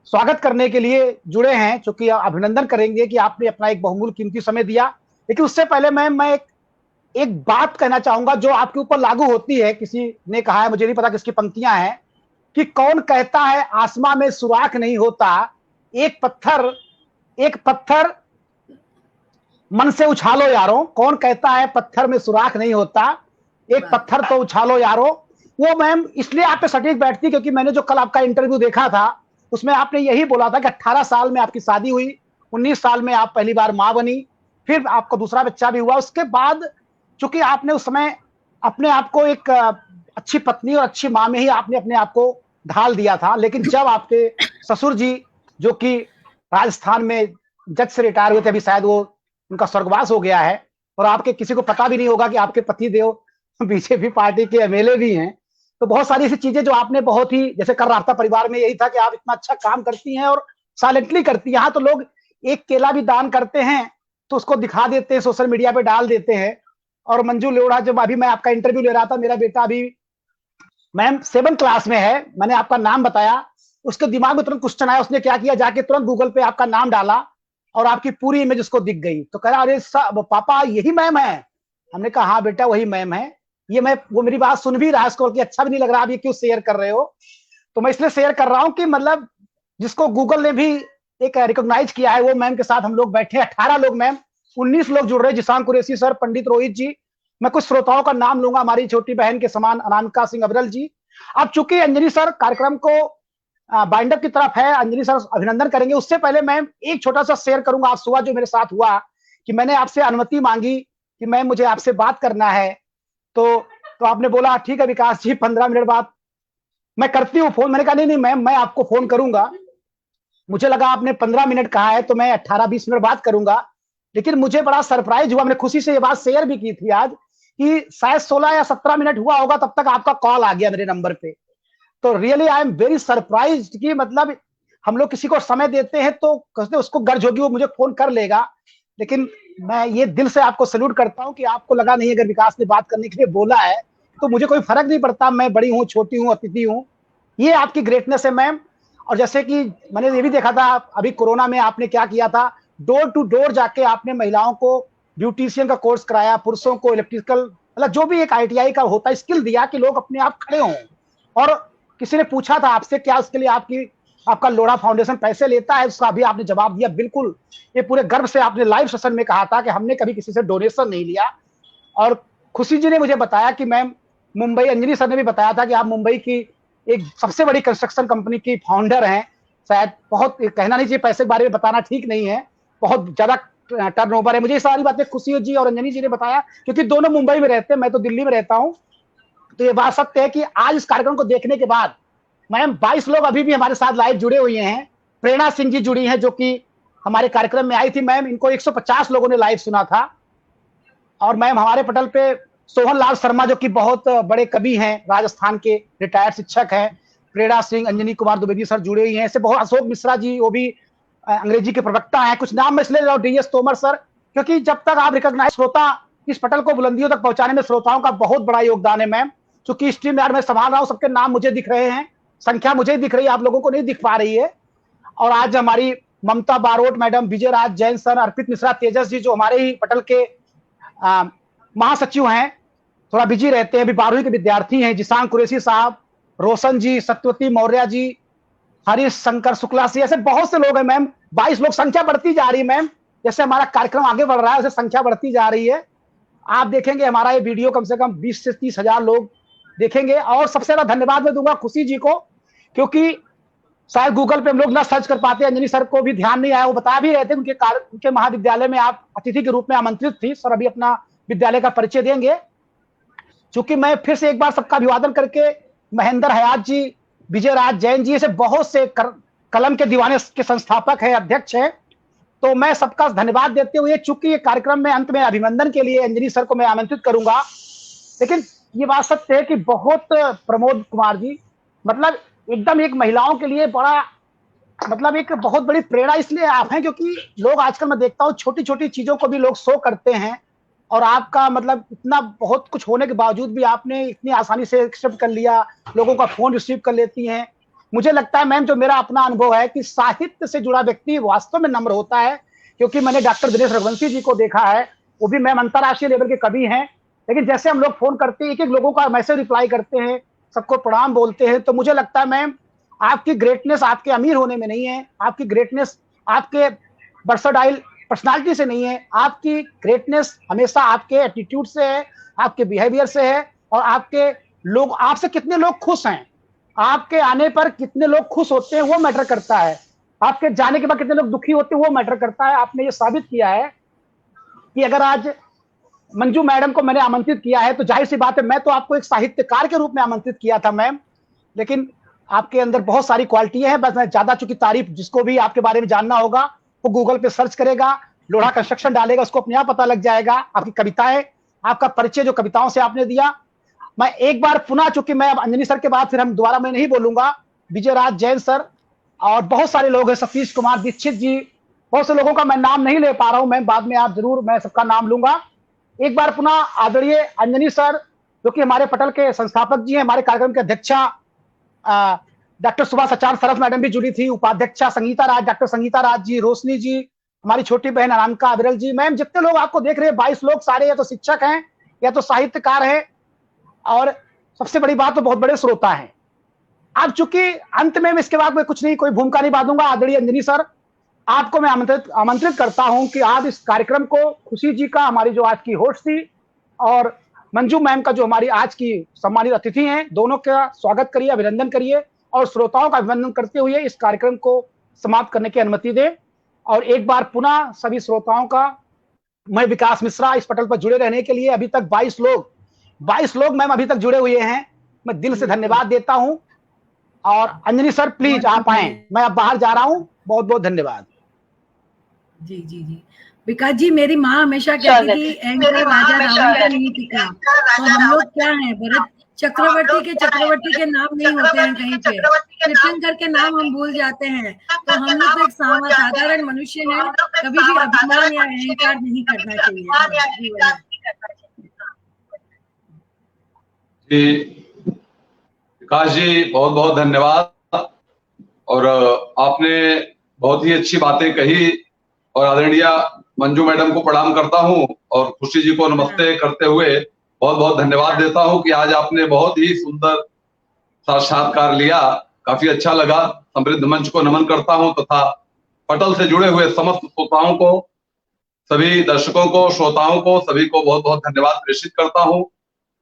स्वागत करने के लिए जुड़े हैं, चूंकि अभिनंदन करेंगे कि आपने अपना एक बहुमूल्य कीमती समय दिया। लेकिन उससे पहले मैम, मैं एक बात कहना चाहूंगा जो आपके ऊपर लागू होती है। किसी ने कहा है, मुझे नहीं पता किसकी पंक्तियां हैं, कि कौन कहता है आसमां में सुराख नहीं होता, एक पत्थर मन से उछालो यारो। कौन कहता है पत्थर में सुराख नहीं होता, एक पत्थर तो उछालो यारो। वो मैम इसलिए आप पे सटीक बैठती क्योंकि मैंने जो कल आपका इंटरव्यू देखा था उसमें आपने यही बोला था कि 18 साल में आपकी शादी हुई, 19 साल में आप पहली बार मां बनी, फिर आपको दूसरा बच्चा भी हुआ। उसके बाद चूंकि आपने उस समय अपने आप को एक अच्छी पत्नी और अच्छी मां में ही आपने अपने आप को ढाल दिया था। लेकिन जब आपके ससुर जी जो कि राजस्थान में जज से रिटायर हुए थे, अभी शायद वो उनका स्वर्गवास हो गया है, और आपके किसी को पता भी नहीं होगा कि आपके पति देव बीजेपी पार्टी के एमएलए भी हैं। तो बहुत सारी ऐसी चीजें जो आपने बहुत ही, जैसे कर रहा था परिवार में, यही था कि आप इतना अच्छा काम करती हैं और साइलेंटली करती हैं। यहाँ तो लोग एक केला भी दान करते हैं तो उसको दिखा देते हैं, सोशल मीडिया पे डाल देते हैं। और मंजू लोढ़ा, जब अभी मैं आपका इंटरव्यू ले रहा था, मेरा बेटा अभी मैम 7th क्लास में है, मैंने आपका नाम बताया, उसके दिमाग में तुरंत क्वेश्चन आया, उसने क्या किया, जाके तुरंत गूगल पे आपका नाम डाला और आपकी पूरी इमेज उसको दिख गई। तो कह रहा, अरे पापा यही मैम है। हमने कहा हाँ बेटा वही मैम है। ये मैं, वो मेरी बात सुन भी रहा है, उसको कि अच्छा भी नहीं लग रहा, आप ये क्यों शेयर कर रहे हो। तो मैं इसलिए शेयर कर रहा हूँ कि मतलब जिसको गूगल ने भी एक रिकॉग्नाइज किया है, वो मैम के साथ हम लोग बैठे 18 लोग मैम, 19 लोग जुड़ रहे, जिशान कुरैशी सर, पंडित रोहित जी, मैं कुछ श्रोताओं का नाम लूंगा, हमारी छोटी बहन के समान अनामिका सिंह अबरल जी। अब चूंकि अंजनी सर कार्यक्रम को बाइंडअप की तरफ है, अंजनी सर अभिनंदन करेंगे, उससे पहले मैं एक छोटा सा शेयर करूंगा। आज सुबह जो मेरे साथ हुआ कि मैंने आपसे अनुमति मांगी कि मैम मुझे आपसे बात करना है, तो आपने बोला ठीक है विकास जी 15 मिनट बाद मैं करती हूँ फोन। मैंने कहा नहीं मैम मैं आपको फोन करूंगा। मुझे लगा आपने 15 मिनट कहा है तो मैं 18-20 मिनट बात करूंगा। लेकिन मुझे बड़ा सरप्राइज हुआ, मैंने खुशी से ये बात शेयर भी की थी आज, कि शायद 16 या 17 मिनट हुआ होगा तब तक आपका कॉल आ गया मेरे नंबर पे। तो really I am very surprise कि मतलब हम लोग किसी को समय देते हैं तो कहते उसको गर्ज होगी, वो मुझे फोन कर लेगा। लेकिन मैं ये दिल से आपको सैल्यूट करता हूं कि आपको लगा नहीं अगर विकास ने बात करने के लिए बोला है तो मुझे कोई फर्क नहीं पड़ता, मैं बड़ी हूँ, छोटी हूँ, अतिथि हूँ। ये आपकी ग्रेटनेस है मैम। और जैसे कि मैंने ये भी देखा था अभी कोरोना में आपने क्या किया था, डोर टू डोर जाके आपने महिलाओं को ब्यूटिशियन का कोर्स कराया, पुरुषों को इलेक्ट्रिकल, मतलब जो भी एक ITI का होता है स्किल दिया कि लोग अपने आप खड़े हों। और किसी ने पूछा था आपसे क्या उसके लिए आपका लोढ़ा फाउंडेशन पैसे लेता है, उसका भी आपने जवाब दिया बिल्कुल। ये पूरे गर्व से आपने लाइव सेशन में कहा था कि हमने कभी किसी से डोनेशन नहीं लिया। और खुशी जी ने मुझे बताया कि मैम मुंबई, अंजनी सर ने भी बताया था कि आप मुंबई की एक सबसे बड़ी कंस्ट्रक्शन कंपनी की फाउंडर हैं। शायद बहुत कहना नहीं चाहिए, पैसे के बारे में बताना ठीक नहीं है, बहुत ज्यादा टर्नओवर है। मुझे ये सारी बातें खुशी जी और अंजनी जी ने बताया क्योंकि दोनों मुंबई में रहते हैं, मैं तो दिल्ली में रहता हूँ। तो ये बात सत्य है कि आज इस कार्यक्रम को देखने के बाद मैम 22 लोग अभी भी हमारे साथ लाइव जुड़े हुए हैं। प्रेरणा सिंह जी जुड़ी हैं जो कि हमारे कार्यक्रम में आई थी मैम, इनको 150 लोगों ने लाइव सुना था। और मैम हमारे पटल पे सोहन लाल शर्मा जो कि बहुत बड़े कवि हैं, राजस्थान के रिटायर्ड शिक्षक हैं, प्रेरणा सिंह, अंजनी कुमार द्विवेदी सर जुड़े हुए हैं। ऐसे बहुत, अशोक मिश्रा जी वो भी अंग्रेजी के प्रवक्ता हैं। कुछ नाम मैं इसलिए ले रहा हूँ, DS तोमर सर, क्योंकि जब तक आप रिकॉग्नाइज, श्रोता इस पटल को बुलंदियों तक पहुंचाने में श्रोताओं का बहुत बड़ा योगदान है मैम। चूंकि स्ट्रीम यार मैं संभाल रहा हूँ, सबके नाम मुझे दिख रहे हैं, संख्या मुझे दिख रही है, आप लोगों को नहीं दिख पा रही है। और आज हमारी ममता बारोट मैडम, विजय राज जैन सर, अर्पित मिश्रा, तेजस जी जो हमारे ही पटल के महासचिव हैं, थोड़ा बिजी रहते हैं, अभी 12वीं के विद्यार्थी हैं, जिशान कुरैशी साहब, रोशन जी, सत्यवती मौर्य जी, हरीश शंकर शुक्ला जी, ऐसे बहुत से लोग हैं मैम। 22 लोग, संख्या बढ़ती जा रही है मैम, जैसे हमारा कार्यक्रम आगे बढ़ रहा है वैसे संख्या बढ़ती जा रही है। आप देखेंगे हमारा ये वीडियो कम से कम 20 से 30 हजार लोग देखेंगे। और सबसे ज्यादा धन्यवाद मैं दूंगा खुशी जी को, क्योंकि शायद गूगल पे हम लोग ना सर्च कर पाते, अंजनी सर को भी ध्यान नहीं आया, वो बता भी रहे थे उनके महाविद्यालय में आप अतिथि के रूप में आमंत्रित थी। सर अभी अपना विद्यालय का परिचय देंगे। चूंकि मैं फिर से एक बार सबका अभिवादन करके, महेंद्र हयात जी, विजय राज जैन जी, ऐसे बहुत से कलम के दीवाने के संस्थापक है, अध्यक्ष है, तो मैं सबका धन्यवाद देते हुए, चूंकि ये कार्यक्रम में अंत में अभिनंदन के लिए अंजनी सर को मैं आमंत्रित करूंगा। लेकिन ये बात सत्य है कि बहुत, प्रमोद कुमार जी, मतलब एकदम एक महिलाओं के लिए बड़ा, मतलब एक बहुत बड़ी प्रेरणा इसलिए आप हैं क्योंकि लोग आजकल मैं देखता हूँ छोटी छोटी चीजों को भी लोग शो करते हैं, और आपका मतलब इतना बहुत कुछ होने के बावजूद भी आपने इतनी आसानी से एक्सेप्ट कर लिया, लोगों का फोन रिसीव कर लेती हैं। मुझे लगता है मैम, जो मेरा अपना अनुभव है कि साहित्य से जुड़ा व्यक्ति वास्तव में नम्र होता है, क्योंकि मैंने डॉक्टर दिनेश रघुवंशी जी को देखा है, वो भी मैम अंतर्राष्ट्रीय लेवल के कवि हैं, लेकिन जैसे हम लोग फोन करते हैं, एक एक लोगों का मैसेज रिप्लाई करते हैं, सबको प्रणाम बोलते हैं, तो मुझे लगता है मैम आपकी ग्रेटनेस आपके अमीर होने में नहीं है, आपकी ग्रेटनेस आपके वर्सटाइल पर्सनालिटी से नहीं है, आपकी ग्रेटनेस हमेशा आपके एटीट्यूड से है, आपके बिहेवियर से है, और आपके लोग आपसे कितने लोग खुश हैं, आपके आने पर कितने लोग खुश होते हैं वो मैटर करता है, आपके जाने के बाद कितने लोग दुखी होते हैं वो मैटर करता है। आपने ये साबित किया है कि अगर आज मंजू मैडम को मैंने आमंत्रित किया है तो जाहिर सी बात है, मैं तो आपको एक साहित्यकार के रूप में आमंत्रित किया था मैम, लेकिन आपके अंदर बहुत सारी क्वालिटियां हैं। बस मैं ज्यादा, चूंकि तारीफ जिसको भी आपके बारे में जानना होगा वो गूगल पे सर्च करेगा, लोढ़ा कंस्ट्रक्शन डालेगा, उसको अपने आप पता लग जाएगा। आपकी कविताएं, आपका परिचय जो कविताओं से आपने दिया, मैं एक बार पुनः, चूंकि मैं अब अंजनी सर के बाद फिर हम दोबारा मैं नहीं बोलूंगा, विजय राज जैन सर और बहुत सारे लोग हैं, सतीश कुमार दीक्षित जी, बहुत से लोगों का मैं नाम नहीं ले पा रहा हूं, मैं बाद में आप जरूर, मैं सबका नाम लूंगा। एक बार पुनः आदरणीय अंजनी सर जो कि हमारे पटल के संस्थापक जी हैं, हमारे कार्यक्रम के अध्यक्षा डॉक्टर सुभाष आचार्य सरफ मैडम भी जुड़ी थी, उपाध्यक्षा संगीता राज, डॉक्टर संगीता राज जी, रोशनी जी, हमारी छोटी बहन अनामिका अविरल जी, मैम जितने लोग आपको देख रहे हैं 22 लोग, सारे या तो शिक्षक हैं या तो साहित्यकार हैं, और सबसे बड़ी बात तो बहुत बड़े श्रोता हैं। अब चूंकि अंत में इसके बाद मैं कुछ नहीं, कोई भूमिका नहीं बांधूंगा, आदरणीय अंजनी सर आपको मैं आमंत्रित करता हूं कि आप इस कार्यक्रम को, खुशी जी का हमारी जो आज की होस्ट थी, और मंजू मैम का जो हमारी आज की सम्मानित अतिथि हैं, दोनों का स्वागत करिए, अभिनंदन करिए, और श्रोताओं का अभिनंदन करते हुए इस कार्यक्रम को समाप्त करने की अनुमति दें। और एक बार पुनः सभी श्रोताओं का, मैं विकास मिश्रा, इस पटल पर जुड़े रहने के लिए अभी तक 22 लोग मैम अभी तक जुड़े हुए हैं, मैं दिल से धन्यवाद देता हूं। और अंजनी सर प्लीज आप आए, मैं अब बाहर जा रहा हूं, बहुत बहुत धन्यवाद। जी जी जी, विकास जी, मेरी माँ हमेशा कहती थी एंकर राजा रावण का नहीं टिका, तो हम लोग क्या हैं, भरत चक्रवर्ती के नाम नहीं होते हैं कहीं पे, तीर्थंकर के नाम हम भूल जाते हैं, तो हम लोग तो एक साधारण मनुष्य हैं, कभी भी अभिमान या अहंकार नहीं करना चाहिए। विकास जी बहुत बहुत धन्यवाद, और आपने बहुत ही अच्छी बातें कही, और आदरणीय मंजू मैडम को प्रणाम करता हूं और खुशी जी को नमस्ते करते हुए बहुत बहुत धन्यवाद देता हूं कि आज आपने बहुत ही सुंदर साक्षात्कार लिया, काफी अच्छा लगा। समृद्ध मंच को नमन करता हूं तथा पटल से जुड़े हुए समस्त श्रोताओं को, सभी दर्शकों को, श्रोताओं को, सभी को बहुत बहुत धन्यवाद प्रेषित करता हूं।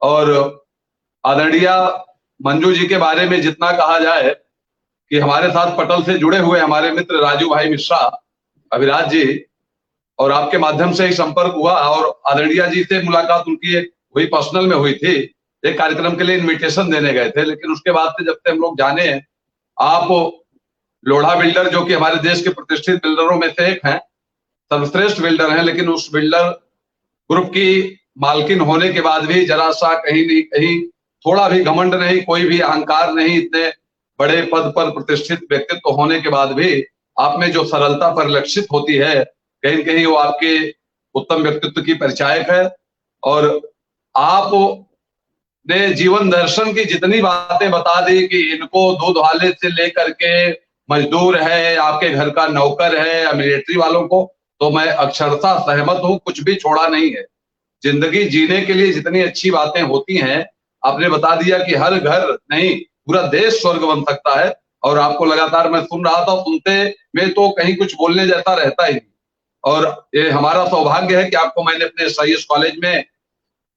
और आदरणीय मंजू जी के बारे में जितना कहा जाए कि हमारे साथ पटल से जुड़े हुए हमारे मित्र राजू भाई मिश्रा, अभिराज जी, और आपके माध्यम से ही संपर्क हुआ, और आदरणीय जी से मुलाकात उनकी हुई, पर्सनल में हुई थी, एक कार्यक्रम के लिए इनविटेशन देने गए थे, लेकिन उसके बाद से जब से हम लोग जाने, आप लोढ़ा बिल्डर जो कि हमारे देश के प्रतिष्ठित बिल्डरों में से एक हैं, सर्वश्रेष्ठ बिल्डर हैं, लेकिन उस बिल्डर ग्रुप की मालकिन होने के बाद भी जरा सा कहीं नहीं कहीं थोड़ा भी घमंड नहीं, कोई भी अहंकार नहीं, इतने बड़े पद पर प्रतिष्ठित व्यक्तित्व होने के बाद भी आप में जो सरलता परिलक्षित होती है, कहीं न कहीं वो आपके उत्तम व्यक्तित्व की परिचायक है। और आप ने जीवन दर्शन की जितनी बातें बता दी कि इनको दूध वाले से लेकर के मजदूर है, आपके घर का नौकर है या मिलिट्री वालों को, तो मैं अक्षरशः सहमत हूं, कुछ भी छोड़ा नहीं है। जिंदगी जीने के लिए जितनी अच्छी बातें होती हैं, आपने बता दिया कि हर घर नहीं पूरा देश स्वर्ग बन सकता है, और आपको लगातार मैं सुन रहा था, सुनते में तो कहीं कुछ बोलने जैसा रहता ही नहीं। और ये हमारा सौभाग्य है कि आपको मैंने अपने SIS कॉलेज में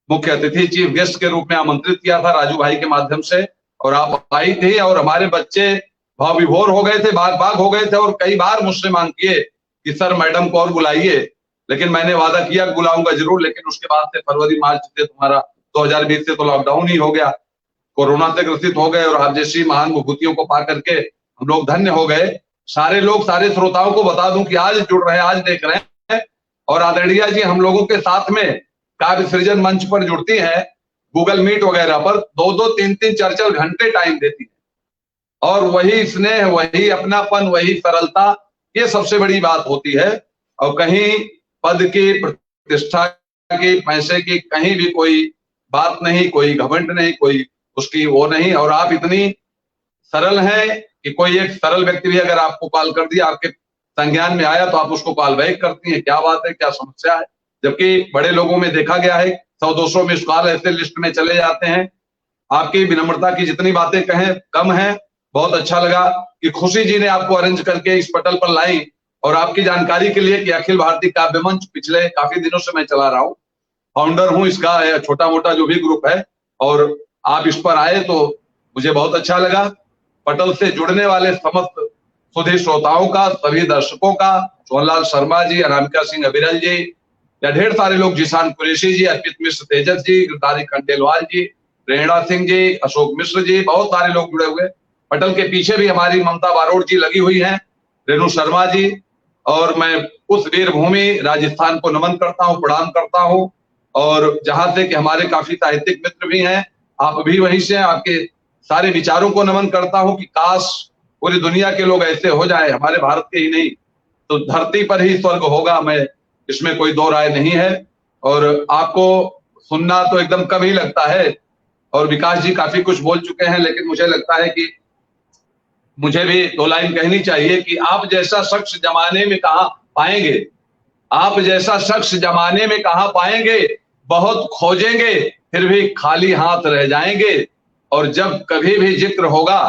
मुख्य अतिथि, चीफ गेस्ट के रूप में आमंत्रित किया था राजू भाई के माध्यम से, और आप आई थी, और हमारे बच्चे भाव विभोर हो गए थे, बाग हो गए थे, और कई बार मुझसे मांग किए कि सर मैडम को और बुलाइए, लेकिन मैंने वादा किया बुलाऊंगा जरूर। लेकिन उसके बाद से फरवरी मार्च से तुम्हारा 2020 से तो लॉकडाउन ही हो गया, कोरोना से ग्रसित हो गए, और आप जैसी महान विभूतियों को पा करके हम लोग धन्य हो गए। सारे लोग, सारे श्रोताओं को बता दूं कि आज जुड़ रहे हैं, आज देख रहे हैं, और आदरणीय जी हम लोगों के साथ में काव्य सृजन मंच पर जुड़ती हैं, गूगल मीट वगैरह पर 2-2, 3-3, 4-4 घंटे टाइम देती है, और वही स्नेह, वही अपनापन, वही सरलता, ये सबसे बड़ी बात होती है। और कहीं पद की, प्रतिष्ठा की, पैसे की कहीं भी कोई बात नहीं, कोई घमंड नहीं, कोई उसकी वो नहीं। और आप इतनी सरल हैं कि कोई एक सरल व्यक्ति भी अगर आपको कॉल कर दिया, आपके संज्ञान में आया, तो आप उसको कॉल बैक करती हैं, क्या बात है, क्या समस्या है। जबकि बड़े लोगों में देखा गया है 100-200 मिस कॉल ऐसे लिस्ट में चले जाते हैं। आपकी विनम्रता की जितनी बातें कहें कम है। बहुत अच्छा लगा कि खुशी जी ने आपको अरेंज करके इस पटल पर लाई। और आपकी जानकारी के लिए कि अखिल भारतीय काव्य मंच पिछले काफी दिनों से मैं चला रहा हूँ, फाउंडर हूँ इसका, छोटा मोटा जो भी ग्रुप है, और आप इस पर आए तो मुझे बहुत अच्छा लगा। पटल से जुड़ने वाले समस्त सुधी श्रोताओं का, सभी दर्शकों का, सोहनलाल शर्मा जी, अनामिका सिंह अविरल जी, या ढेर सारे लोग, जिशान कुरैशी जी, अर्पित मिश्र तेजस जी, गिरधारी खंडेलवाल जी, प्रेरणा सिंह जी, अशोक मिश्र जी, बहुत सारे लोग जुड़े हुए। पटल के पीछे भी हमारी ममता बारोड़ जी लगी हुई हैं, रेणु शर्मा जी। और मैं उस वीरभूमि राजस्थान को नमन करता हूँ, प्रणाम करता हूँ। और जहां से कि हमारे काफी साहित्यिक मित्र भी हैं, आप भी वहीं से, आपके सारे विचारों को नमन करता हूँ कि काश पूरी दुनिया के लोग ऐसे हो जाए, हमारे भारत के ही नहीं तो धरती पर ही स्वर्ग होगा, मैं इसमें कोई दो राय नहीं है। और आपको सुनना तो एकदम कम ही लगता है, और विकास जी काफी कुछ बोल चुके हैं, लेकिन मुझे लगता है कि मुझे भी 2 लाइन कहनी चाहिए कि आप जैसा शख्स जमाने में कहाँ पाएंगे, आप जैसा शख्स जमाने में कहाँ पाएंगे, बहुत खोजेंगे फिर भी खाली हाथ रह जाएंगे। और जब कभी भी जिक्र होगा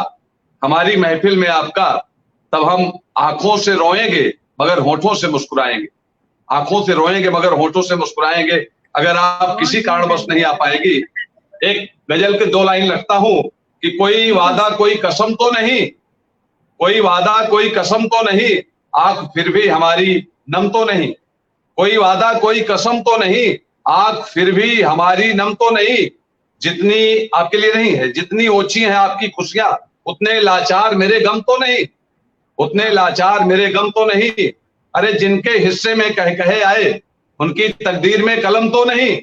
हमारी महफिल में आपका, तब हम आंखों से रोएंगे मगर होठों से मुस्कुराएंगे, आंखों से रोएंगे मगर होठों से मुस्कुराएंगे। अगर आप किसी कारणवश नहीं आ पाएंगी, एक गजल के 2 लाइन लगता हूं कि कोई वादा कोई कसम तो नहीं, कोई वादा कोई कसम तो नहीं, आंख फिर भी हमारी नम तो नहीं, कोई वादा कोई कसम तो नहीं, आंख फिर भी हमारी नम तो नहीं। जितनी आपके लिए नहीं है, जितनी ओछी है आपकी खुशियां, उतने लाचार मेरे गम तो नहीं, उतने लाचार मेरे गम तो नहीं। अरे जिनके हिस्से में कह कहे आए, उनकी तकदीर में कलम तो नहीं,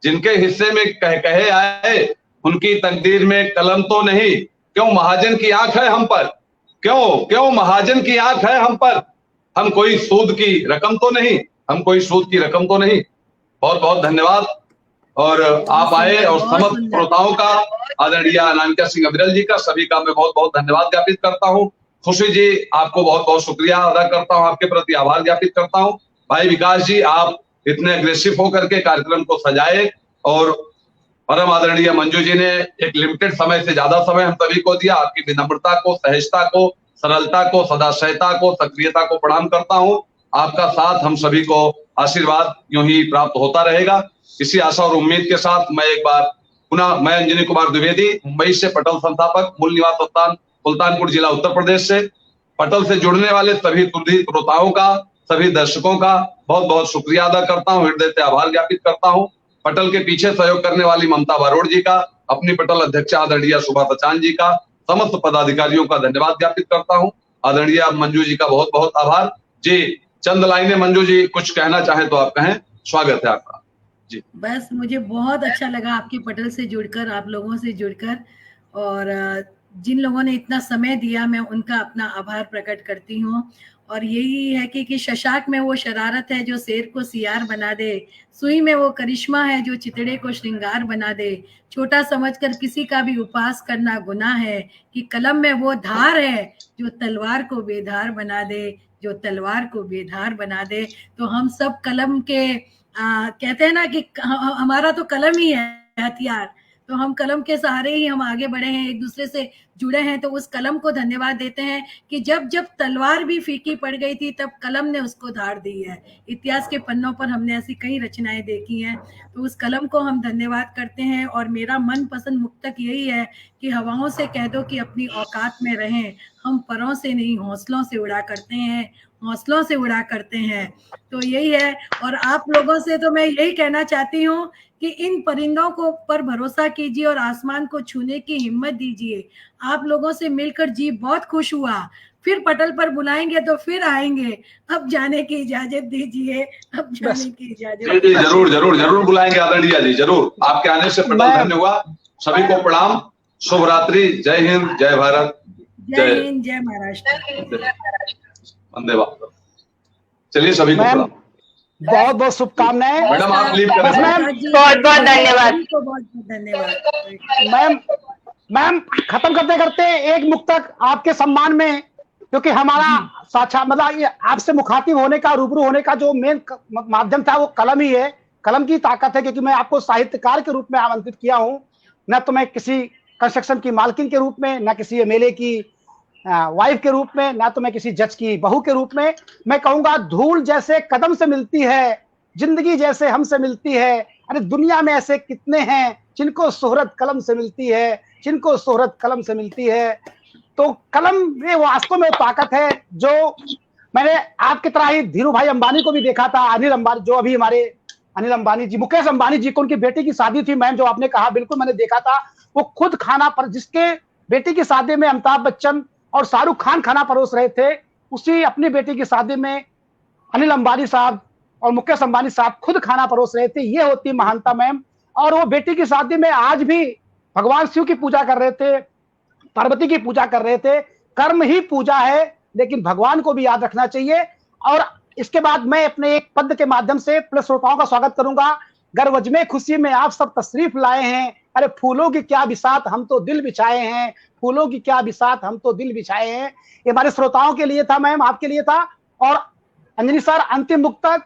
जिनके हिस्से में कह कहे आए, उनकी तकदीर में कलम तो नहीं। क्यों महाजन की आंख है हम पर, क्यों महाजन की आंख है हम पर, हम कोई सूद की रकम तो नहीं, हम कोई सूद की रकम तो नहीं। बहुत बहुत धन्यवाद। और आप आए और समस्त श्रोताओं का, आदरणीय अनामिका सिंह अविरल जी का, सभी का मैं बहुत बहुत धन्यवाद ज्ञापित करता हूँ। खुशी जी आपको बहुत बहुत शुक्रिया अदा करता हूँ, आपके प्रति आभार ज्ञापित करता हूँ। भाई विकास जी, आप इतने अग्रेसिव होकर के कार्यक्रम को सजाए, और परम आदरणीय मंजू जी ने एक लिमिटेड समय से ज्यादा समय हम सभी को दिया। आपकी विनम्रता को, सहजता को, सरलता को, सदाशयता को, सक्रियता को प्रणाम करता हूँ। आपका साथ हम सभी को आशीर्वाद यूं ही प्राप्त होता रहेगा। इसी आशा और उम्मीद के साथ मैं एक बार पुनः, मैं अंजनी कुमार द्विवेदी, मुंबई से, पटल संस्थापक, मूल निवास स्थान सुल्तानपुर जिला उत्तर प्रदेश से, पटल से जुड़ने वाले सभी श्रोताओं का, सभी दर्शकों का बहुत बहुत शुक्रिया अदा करता हूँ, हृदय से आभार ज्ञापित करता हूँ। पटल के पीछे सहयोग करने वाली ममता बारोड़ जी का, अपनी पटल अध्यक्ष आदरणीय सुभा सचान जी का, समस्त पदाधिकारियों का धन्यवाद ज्ञापित करता हूँ। आदरणीय मंजू जी का बहुत बहुत आभार जी। चंद लाइनें मंजू जी कुछ कहना चाहें तो आप कहें, स्वागत है आपका जी। बस मुझे बहुत अच्छा लगा आपके पटल से जुड़कर, आप लोगों से जुड़कर, और जिन लोगों ने इतना समय दिया मैं उनका अपना आभार प्रकट करती हूँ। और यही है कि शशांक में वो शरारत है जो शेर को सियार बना दे, सुई में वो करिश्मा है जो चितड़े को श्रृंगार बना दे, छोटा समझकर किसी का भी उपास करना गुनाह है, कि कलम में वो धार है जो तलवार को बेधार बना दे, जो तलवार को बेधार बना दे। तो हम सब कलम के कहते हैं ना कि हमारा तो कलम ही है हथियार, तो हम कलम के सहारे ही हम आगे बढ़े हैं, एक दूसरे से जुड़े हैं। तो उस कलम को धन्यवाद देते हैं कि जब जब तलवार भी फीकी पड़ गई थी तब कलम ने उसको धार दी है। इतिहास के पन्नों पर हमने ऐसी कई रचनाएं देखी हैं, तो उस कलम को हम धन्यवाद करते हैं। और मेरा मनपसंद मुक्तक यही है कि हवाओं से कह दो कि अपनी औकात में रहें, हम परों से नहीं हौसलों से उड़ा करते हैं, हौसलों से उड़ा करते हैं। तो यही है। और आप लोगों से तो मैं यही कहना चाहती हूँ कि इन परिंदों को पर भरोसा कीजिए और आसमान को छूने की हिम्मत दीजिए। आप लोगों से मिलकर जी बहुत खुश हुआ, फिर पटल पर बुलाएंगे तो फिर आएंगे। अब जाने की इजाजत दीजिए, अब जाने की इजाजत। जी जरूर जरूर जरूर बुलाएंगे आदरणीय जी, जरूर। आपके आने से पटल धन्य हुआ। सभी को प्रणाम, शुभ रात्रि, जय हिंद, जय भारत, जय हिंद, जय महाराष्ट्र, वंदे मातरम। चलिए सभी को प्रणाम, बहुत बहुत शुभकामनाएं। मैडम आप लीव करें। बहुत बहुत धन्यवाद, बहुत बहुत धन्यवाद। मैम खत्म करते करते एक मुक्तक आपके सम्मान में, क्योंकि हमारा साक्षात मतलब ये आपसे मुखातिब होने का, रूबरू होने का जो मेन माध्यम था वो कलम ही है। कलम की ताकत है, क्योंकि मैं आपको साहित्यकार के रूप में आमंत्रित किया हूं, न तो मैं किसी कंस्ट्रक्शन की मालकिन के रूप में, न किसी एमएलए की वाइफ के रूप में, ना तो मैं किसी जज की बहू के रूप में। मैं कहूंगा धूल जैसे कदम से मिलती है, जिंदगी जैसे हमसे मिलती है। अरे दुनिया में ऐसे कितने हैं जिनको शोहरत कलम से मिलती है, जिनको शोहरत कलम से मिलती है। तो कलम में वास्तव में ताकत है। जो मैंने आपकी तरह ही धीरू भाई अंबानी को भी देखा था, अनिल अंबानी, जो अभी हमारे अनिल अंबानी जी, मुकेश अंबानी जी को, उनकी बेटी की शादी थी मैम, जो आपने कहा बिल्कुल मैंने देखा था। वो खुद खाना पर, जिसके बेटी की शादी में अमिताभ बच्चन और शाहरुख खान खाना परोस रहे थे, उसी अपनी बेटी की शादी में अनिल अंबानी साहब और मुकेश अंबानी साहब खुद खाना परोस रहे थे। ये होती महानता मैम। और वो बेटी की शादी में आज भी भगवान शिव की पूजा कर रहे थे, पार्वती की पूजा कर रहे थे। कर्म ही पूजा है, लेकिन भगवान को भी याद रखना चाहिए। और इसके बाद मैं अपने एक पद के माध्यम से प्लस श्रोताओं का स्वागत करूंगा। गर्वज में खुशी में आप सब तशरीफ लाए हैं। अरे फूलों की क्या बिसात, हम तो दिल बिछाए हैं, फूलों की क्या बिसात, हम तो दिल बिछाए हैं। ये हमारे श्रोताओं के लिए था मैम, आपके लिए था। और अंजलि सर, अंतिम मुक्तक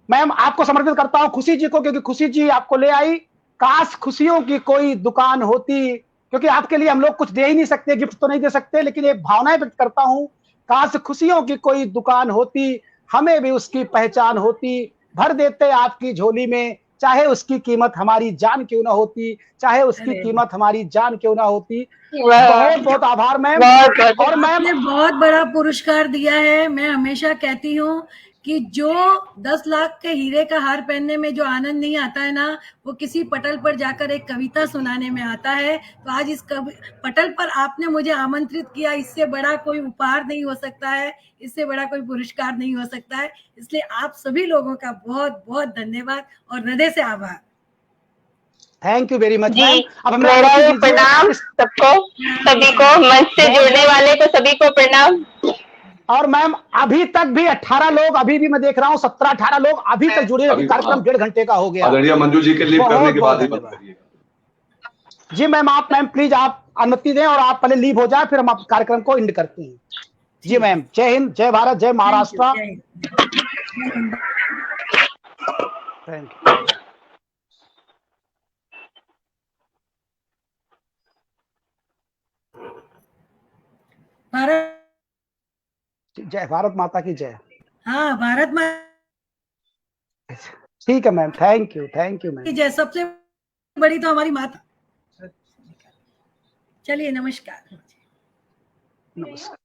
मैम आपको समर्पित करता हूं, खुशी जी को, क्योंकि खुशी जी आपको ले आई। काश खुशियों की कोई दुकान होती, क्योंकि आपके लिए हम लोग कुछ दे ही नहीं सकते, गिफ्ट तो नहीं दे सकते, लेकिन एक भावनाएं व्यक्त करता हूं। काश खुशियों की कोई दुकान होती, हमें भी उसकी पहचान होती, भर देते आपकी झोली में, चाहे उसकी कीमत हमारी जान क्यों ना होती, चाहे उसकी कीमत हमारी जान क्यों ना होती। बहुत बहुत आभार मैम। और मैम आपने बहुत बड़ा पुरस्कार दिया है। मैं हमेशा कहती हूँ कि जो 10 लाख के हीरे का हार पहनने में जो आनंद नहीं आता है ना, वो किसी पटल पर जाकर एक कविता सुनाने में आता है। तो आज इस पटल पर आपने मुझे आमंत्रित किया, इससे बड़ा कोई उपहार नहीं हो सकता है, इससे बड़ा कोई पुरस्कार नहीं हो सकता है। इसलिए आप सभी लोगों का बहुत बहुत धन्यवाद और हृदय से आभार। थैंक यू वेरी मच जी, मैम। अब मेरा ये प्रणाम सबको, सभी को, मंच से जुड़ने वाले को सभी को प्रणाम। और मैम अभी तक भी 18 लोग, अभी भी मैं देख रहा हूँ 17-18 लोग अभी तक जुड़े हैं। कार्यक्रम 1.5 घंटे का हो गया। आदरणीय मंजू जी के लीव करने के बाद ही बंद करिएगा। जी मैम, आप मैम प्लीज आप अनुमति दें और आप पहले लीव हो जाए, फिर हम कार्यक्रम को एंड करते हैं। जी मैम, जय हिंद, जय भारत, जय महाराष्ट्र। Thank you. भारत, जय भारत माता की जय। हाँ, भारत माता ठीक है मैम, थैंक यू मैम की जय। सबसे बड़ी तो हमारी माता। चलिए, नमस्कार। नमस्कार।